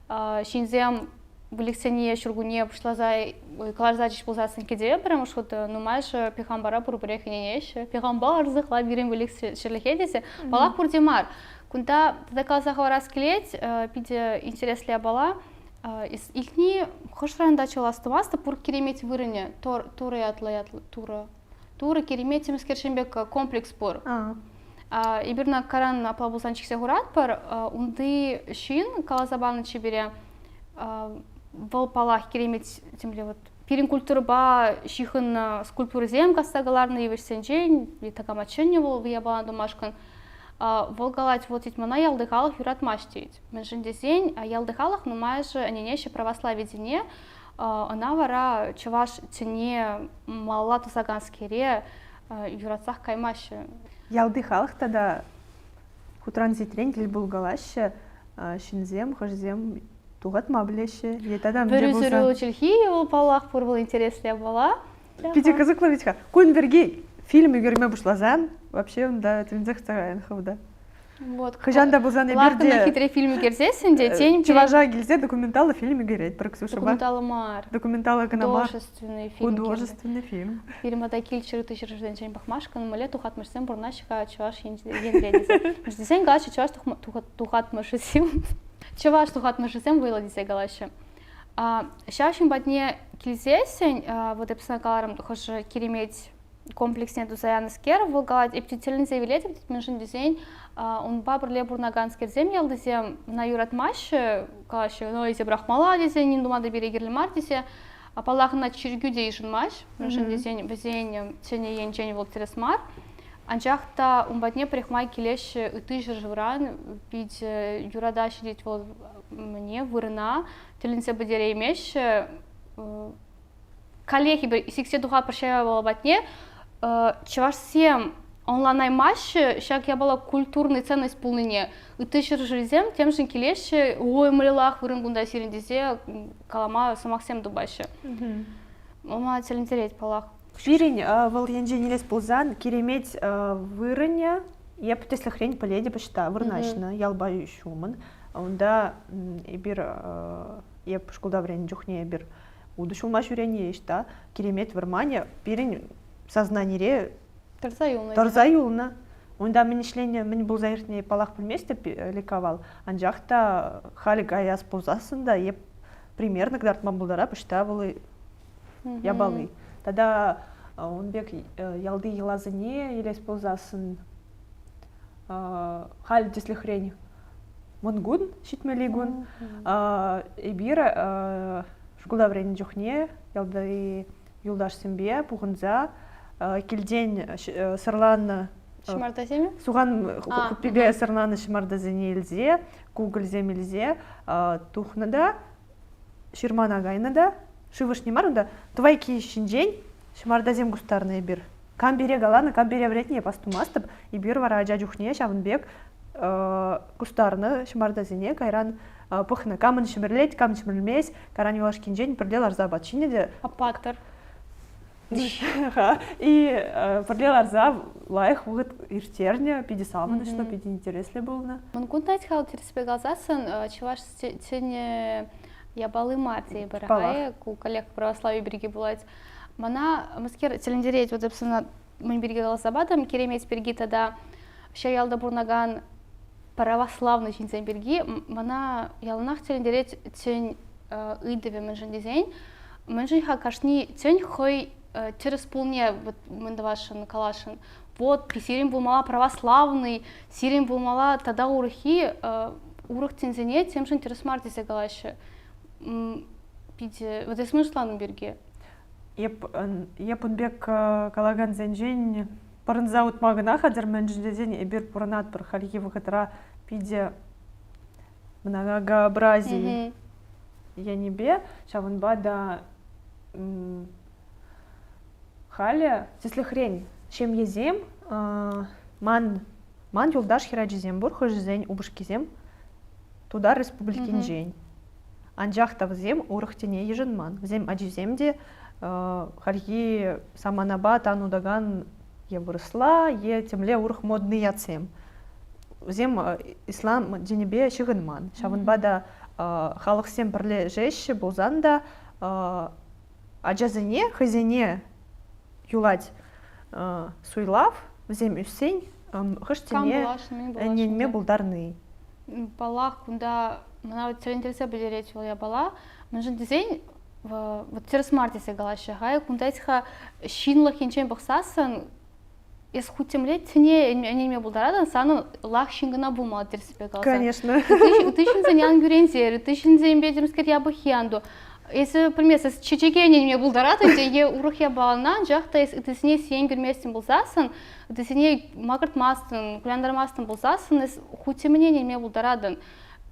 шинзем вылексене шургуне пушлазай каларзачиш булзасын кеде, потому что нумайш пихамбара пурбрех ненеш, пихамбар зыхла бирин вылексе шерлихедесе, балах пурдимар. Кунда тадакаласа хаварас келет, пиде интереслия бала, ихни хошранда челастымаста пур керемет вырыне, туры атлай туры керемет темескершенбек комплекс пур. Ибирна каран аплабулсанчиксе гурат пар, унды шин калазабаны чебере, вал палах керемет темле вот пирин культура ба шихын скульптуры зем кастагаларны иверсенчен, и такамаченне вол виябалан домашкан. Волгалать вот эти мана ялдыхалах юрат маштить. Меньшин десень, а ялдыхалах нумаешь аненеще православие дене, она вара чаваш тене малату саганскире юратсах каймаще. Ялдыхалах тогда хутранзитрень или булгалаще, шинзем, хожзем, тугат маблеще. И тогда мне было... Березеру чельхи его палах пурвал интерес ли была. Пяти казакловичка. Кунберги. Фильм Игорь Бушлазан, вообще он да, это винзахтагаен хавда. Вот. Хажанда бузан и берде. Лахтана хитрый фильм Игерзесен, детень. Чеважа гильзе документала фильм Игорь про Ксюшу. Документала Мар. Документала Канамар. Художественный фильм. Художественный фильм. Фильм Атакиль черты рождения Джейн Бахмашка, но мале тухат мышсем бурнашка чеваш ендредизе. Мышдесен галача чеваш тухат мышсем. Чеваш тухат мышсем выладизе галача. Щащим батне кильзесен, вот эписана каларам хош кереметь комплексне дузаяны скер, волгалать эптителин заявлять, меньшин дизайн, он бабрле бурнаганскер земел дизем на юрат маши, калаши, но если брахмала дизайн, не думаю, добери герлимар дизе, а палах на чиргю дейшин маш, меньшин дизайн, везень, тяне янчень волтерес мар, анчахта умбатне прихмай килеш и ты же живран, пить юрада щадить вот мне вырна, телинсе бадерей меш, коллеги бы сиксе духа прощавала батне, чеваш всем онлайн матчи, щак я была культурной ценность полныне. И ты шержезем, тем же килеше, ой, мрелах, вырынгунда сирендизе, калама, самах всем дубаще. Мама тель интерес палах. Пирень вол енже нелес болзан керемет вырыня, еп тесле хрень поледи почта вырначна, ялбаю шуман. Онда бир еп школда врен жухне бир удушулма шурене ешта керемет вырмания пирень сознание Тарза юлна. Онда мен ишление мен бұл заиртне палах пулместе ликовал. Анжахта хали гаяс болзасында еп примерно гдартман булдара почтавалы ябалы. Тогда он бек ялды елазыне елес болзасын хали десле хрень монгун шитмелигун. Эбир школда врен жухне ялды юлдаш симбе пугынза килден сырлан Шимардаземе? Суган купибе сырланы шимардазене илзе, кугылзе милзе, тухнада, ширмана гайнада, шивыш немарында, твайки шинжень, шимардазем густарны бир. Камбере галаны, камбере вретне пастумастып, и бир вара аджа жухне шавынбек густарны шимардазене кайран пыхны камын шимірлет, камын шимірлмес, каран юлаш кинжень пірлел арза батшинеде. Апаттыр. И пірлел арза лайық вғыт иртерне, пиде самыны, что пиде интересле болна. Мангун тать хал терспе галзасын, чуваш тень ябалы мати барахай, ку коллег православие береги булать. Мана маскер телендереть вот собственно мы береги галзабадам, керемец береги тогда шаялда бурнаган православный чинцен береги, мана ялнах телендереть тень идеве менжендизень, менженха кашни тень хой через полне вот мендавашин калашин. Вот сирим булмала православный, сирим булмала тогда урахи урах тензене тем же тересмартисе галаще. Пиде вот и смышланың берге. Епунбек калаган зенжень парынза утмагына хадер менжендизень эбир пуранат бір халихи вахатра пиде многообразие. Я небе шавынба да халя, если хрень, чем езем, ман юлдаш хираджизем, бурхожизень, убышкизем, туда республикин жень. Анжахта взем урахтене еженман. Взем аджиземде, хальги саманаба танудаган е выросла, е темле урах модный яцем. Взем ислам денебе шигынман. Шавынбада халық сем бірле жеші болзанда, аджазыне, хазине, юлать суйлав, взем үсень, хыштене ненме булдарны. Балах, кунда мана телендерсе билереть я бала, мыжын дизень вот тересмартисе галаще гай, кунда этиха шинлах инчен бахсасын, ес хутемле тіне ненме булдарадан санын лах шингына булмала терсепе галаса. Конечно. Утышын занян гюрензер, утышын заимбедермскер ябахьянду. Если, например, с чечегени мне был доратан, где я урок я бална, жахта это с ней сень герместин был засан, это с ней магарт мастен, куляндар мастен был засан, es хоть мне не мне был доратан.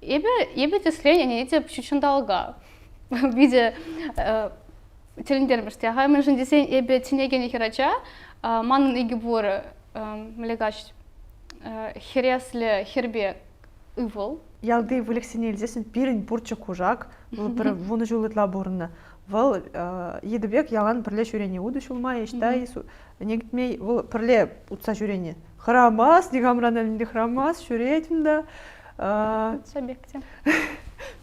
Ебе те слень, они эти чуть-чуть долга. Видя телендермешти, ага, мы же десень ебе тенегени херача, манн и гибор млегач хересле хербе ывол. Ялды вылексене здесь пирень бурча кужак, вон уже улетла бурна. Вал едебек ялан прле шурене удушулма ештай негтмей вал прле утса шурене. Храмас, дигамранальный храмас шуретимда. Сабекте.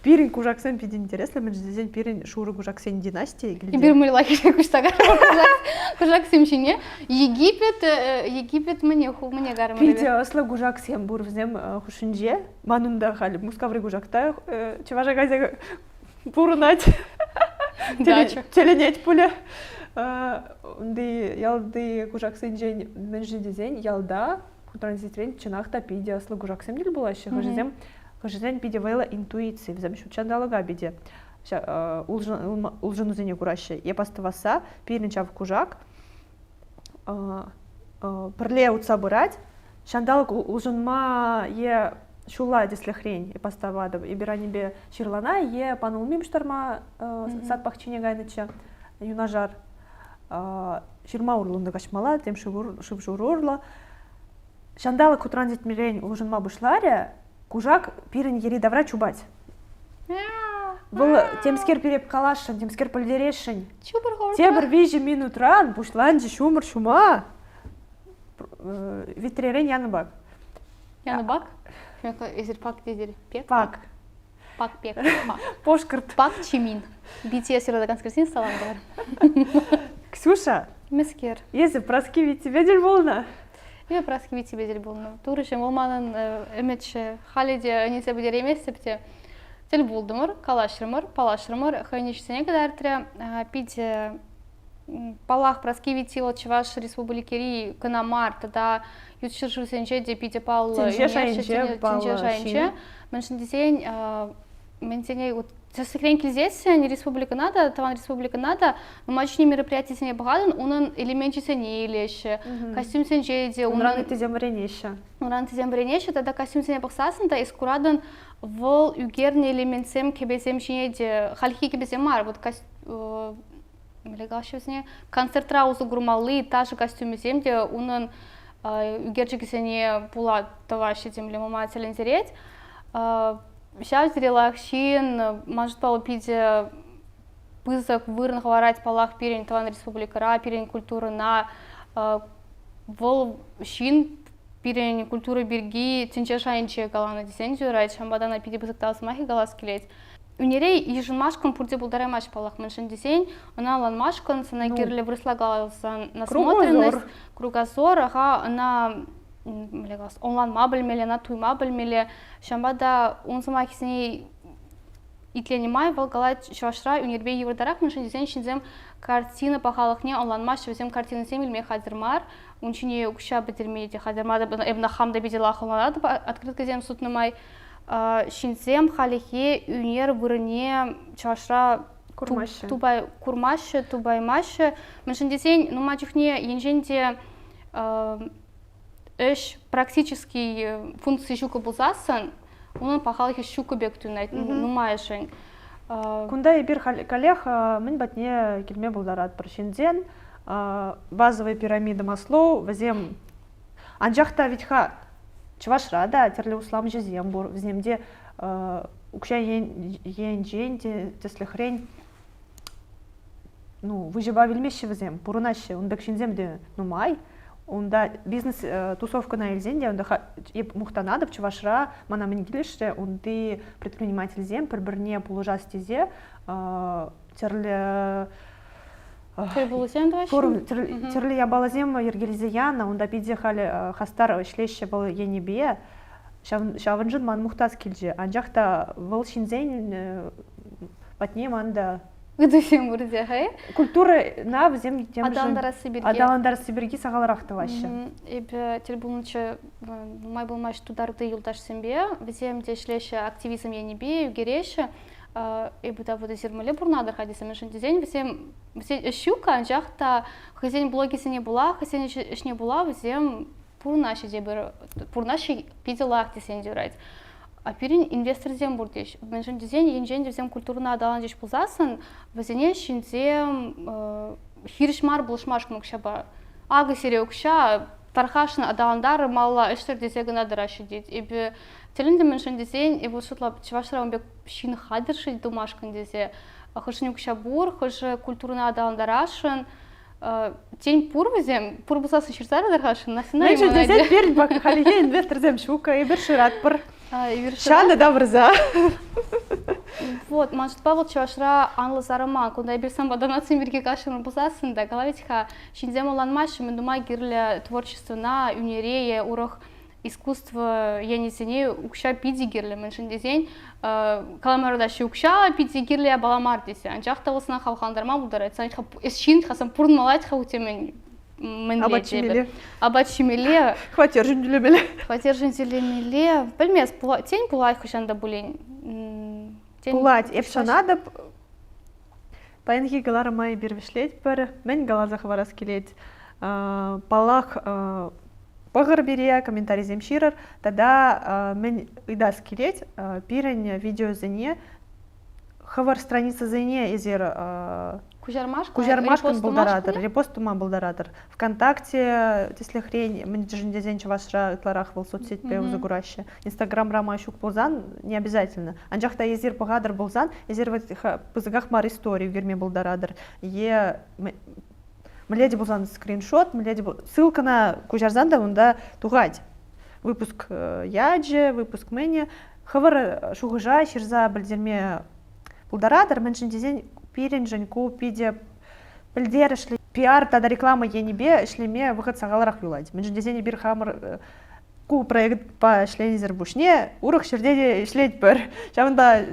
Пирень кужаксен пиди интересно, мы здесь пирень шуры кужаксен династии. Ибир мы лайки куштагар кужаксем чине. Египет мне гарм. Пиди осла кужаксем бурвзем хушинже. Манунда хали мускавры кужакта. Чеважа газа бурнать. Теленеть пуля. Ялды кужаксен жень менжи дизень ялда. Транзитрен чинахта пиди осла кужаксем не было еще хожизем. Хожизен пиде вейла интуиции, в замещу чандалага биде. Улжану зене кураще. Я поставаса, пирничав кужак, прле утса бырать, шандалак улжанма е шула десле хрень, и поставада, и биранибе ширлана, е панулмим шторма сад пахчине гайныча, юнажар. Ширма урлунда кашмала, тем шивжур урла. Шандалак утранзит мирень улжанма бышларе, кужак пирень ери давра чубать. Бұл темскер переп қалашын, темскер пөлдерешін. Чубыр хорда. Тебір вижі минутран, бұшланжы шумыр шума. Витререн яны бак. Яны бак? Ezir pak dedir. Pek. Пак. Pak pek. Пошкарт. Pak çimin. BTS сюда конскурсин саламдар. Ксюша, Мескер. езі праскиви тебе дел болна? Я праски тебе дел болна. Турышем олманын эметші халиде несе бедер емес септе. Тел болдымыр, калашырмыр, палашырмыр. Хайнешсене кадартря пиде палах праски тило чеваш республикери канамар, тогда ютшир жүрсенше де пиде пал Тенже шайынче. Меншін десен, мен сене засекрен келзесен республика надо, таван республика надо, но мачни мероприятия сене багадын, onun элементі сене елеші, костюм сенже де, Унраны тезем вренеші. Унраны тезем вренеші, тогда костюм сене бақсасын, да искурадын вол үгерні элементсем кебезем шине де, халхи кебезем мар, вот концертра uzу гурмалы, та же костюм земде, onun үгерчі кесене пула таваши земле мама целензереть. Сейчас зрелах шин, может полупиде пызак вырн говорить палах перень таван республикара, перень культуры на вол шин перень культуры берги, тенче шайнче галана десензию райт, шамбада на пиде пызак талс махи галас келеть. Унерей еженмашкан пурде булдаре маш палах меншен десень, она ланмашкан, сана кирле врысла галаса насмотренность, кругозор, ага, она онлайн мабель меле, на туй мабель меле, шамбада он сама хисни итленимай волгалать швашра унербе евдарак меншен десень шинзем картина пахалахне онлайн маш везем картина семельме хадермар, унчине укша бетермеде хадермада эбна хамда бедела халанада открытка зем сутнамай. Шинзем халихе унер вырне чашра тубай курмашы, тубай машы. Меншен десень, ну мачухне енженде практический функции щука булзасан, onun пахалихе щука бектунайт, ну майшень. Кунда ебир коллег, мен батне келме булдарат бір шинзен, базовая пирамида Маслоу, вазем анжақта витха Чувашра, да, терле услам жезем бур, вземде укша енжен, тесле хрень, ну, выжиба вельмеші взем, пурунаші, он бек шинземде, ну, май, онда бизнес тусовка на эльзенде, онда мухтанадов, Чувашра, мана менгилеште, онды предприниматель зем, перберне полужа стезе, терле Терле я балазем ергелизияна, онда пиде хали хастар шлеще был енебе, шаванжин ман мухтаз килже, анжақта вол шинзен патне манда. Гдусем бурде, хай? Культура на взем тем же. Адаландар Сибирги сагаларахты ваще. Эбе телбулнче май булмаш тударды юлдаш сембе, взем те шлеще активизм енебе, югереше. И буда вот зермале бурнадыр хадиса меншен дизайн всем щука анжақта хозяин блогисе не была, хозяин не была, всем пурнаши дебер пурнаши пиделах дизайн дюрать. А перин инвестор зем бурдиш. Меншен дизайн енжен всем культурно адалан диш пулзасын, возене шинзем хиршмар булшмаш мукшаба. Ага сереукша тархашын адаландар мала эштер дизегна дыраши дит. И Телінде меншен десен, и вот шутлап чувашра он бек шин хадерши думашкан десе, хошнюк шабур, хош культурна адаландарашын, тень пурвизем, пурбусасы ширсары дархашын, насинай меншен десен перед бак халиге инвестор зем шука, и бершират пар. Шаны да врза. Вот, может павел чувашра анлы зарама, куда я берсам баданацин берге кашын бусасын да, галавитха шинзем оланмаши, мен думай гирле творчество на унерее урох искусство я не ценю укша пидигерле меншен десен каламародаши укша пидигерле баламар десе анчах тавысына халхандарма булдары санха эсшин хасан пурн малайт хаутемен мен абачимеле хватер жинделемеле білмес тень пулай хушанда булен пулать эпшанада паенги галара май бервишлет пер мен галаза хварас келет палах Пагар бере, комментарий земширер, тогда мен идас келет, пирень видео зене, хавар страница зене изер Кужармашкан булдаратор, репостума булдаратор. ВКонтакте, если хрень, мы день чувашра итларах был соцсеть пеуза гураще. Инстаграм рама щук булзан, не обязательно. Анжахта езир погадр булзан, езир в пызыгах мар историю герме булдарадор. Мледи булзан скриншот, ссылка на Кужарзанда, да тугать. Выпуск яджи, выпуск мэни. Хавар шугыжа, ширза бальдерме булдарадор, меншин дизень пирен женьку пиде пильдер шли пиар тада реклама енебе шлеме выход сагаларах юлать. Меншин дизень бир хамар ку проект по шленизер бушне урах шердеде шлеть пер. Чаванда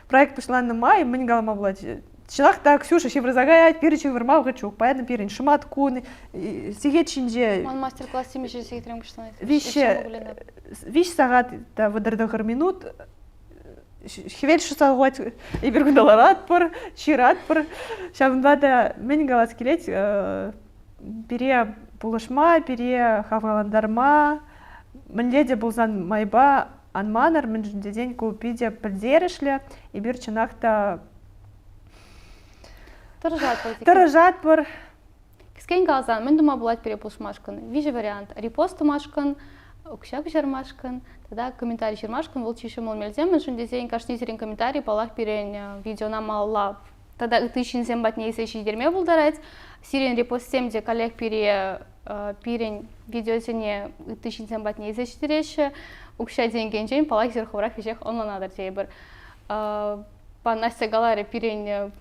проект пошла на май, мы галама булать. Чилах так Ксюша шевразагает перечу вермау гачук, поэтому пирен шмат кун сигечинже. Он мастер-класс семьи секретарем кыштан. Вещь сагат да выдардагар минут. Хевель шусагуать и бергудаларат пор, чират пор. Шаванда да мен галас келеть пере пулышма, пере хаваландарма. Менледе булзан майба анманар мен день купиде пильдерешле и бирчинахта Таражат пор. Кискен галзан, мен дума булать перепушмашкан. Вижу вариант. Репостумашкан, укшак жармашкан, тогда комментарий жармашкан, волчи еще мол мельзем, мен шун дизайн кашнизерин комментарий, палах перен видео на малла. Тогда тысячин зембат не исещи дерьме булдарать. Сирен репост 7, где коллег перен видео зене тысячин зембат не исещи дерещи. Укша день генджень, палах зерховрах вещах онлайн дейбер. По Настя Галаре перен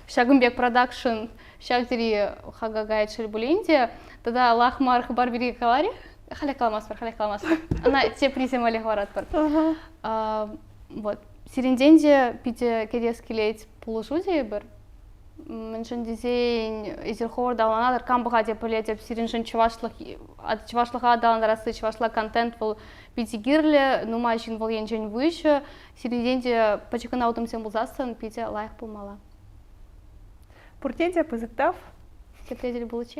Шагымбек продакшн, шагдери хагагайт шельбулинде, тогда лахмар барбери калари, хале каламаспар. Она те приземали хваратпар. Вот. Сиренденде пите кедески лейт полушуди бер. Меншин дизайн изерхор даланадыр камбага деп полетеп сиреншин чувашлыга даландарасы чувашла контент был пите гирле, нумайшин был енжен выше, сиренденде почекана утымсен булзасын пите лайх пулмала. Пуртенте пызыктав. Кепледер булычень.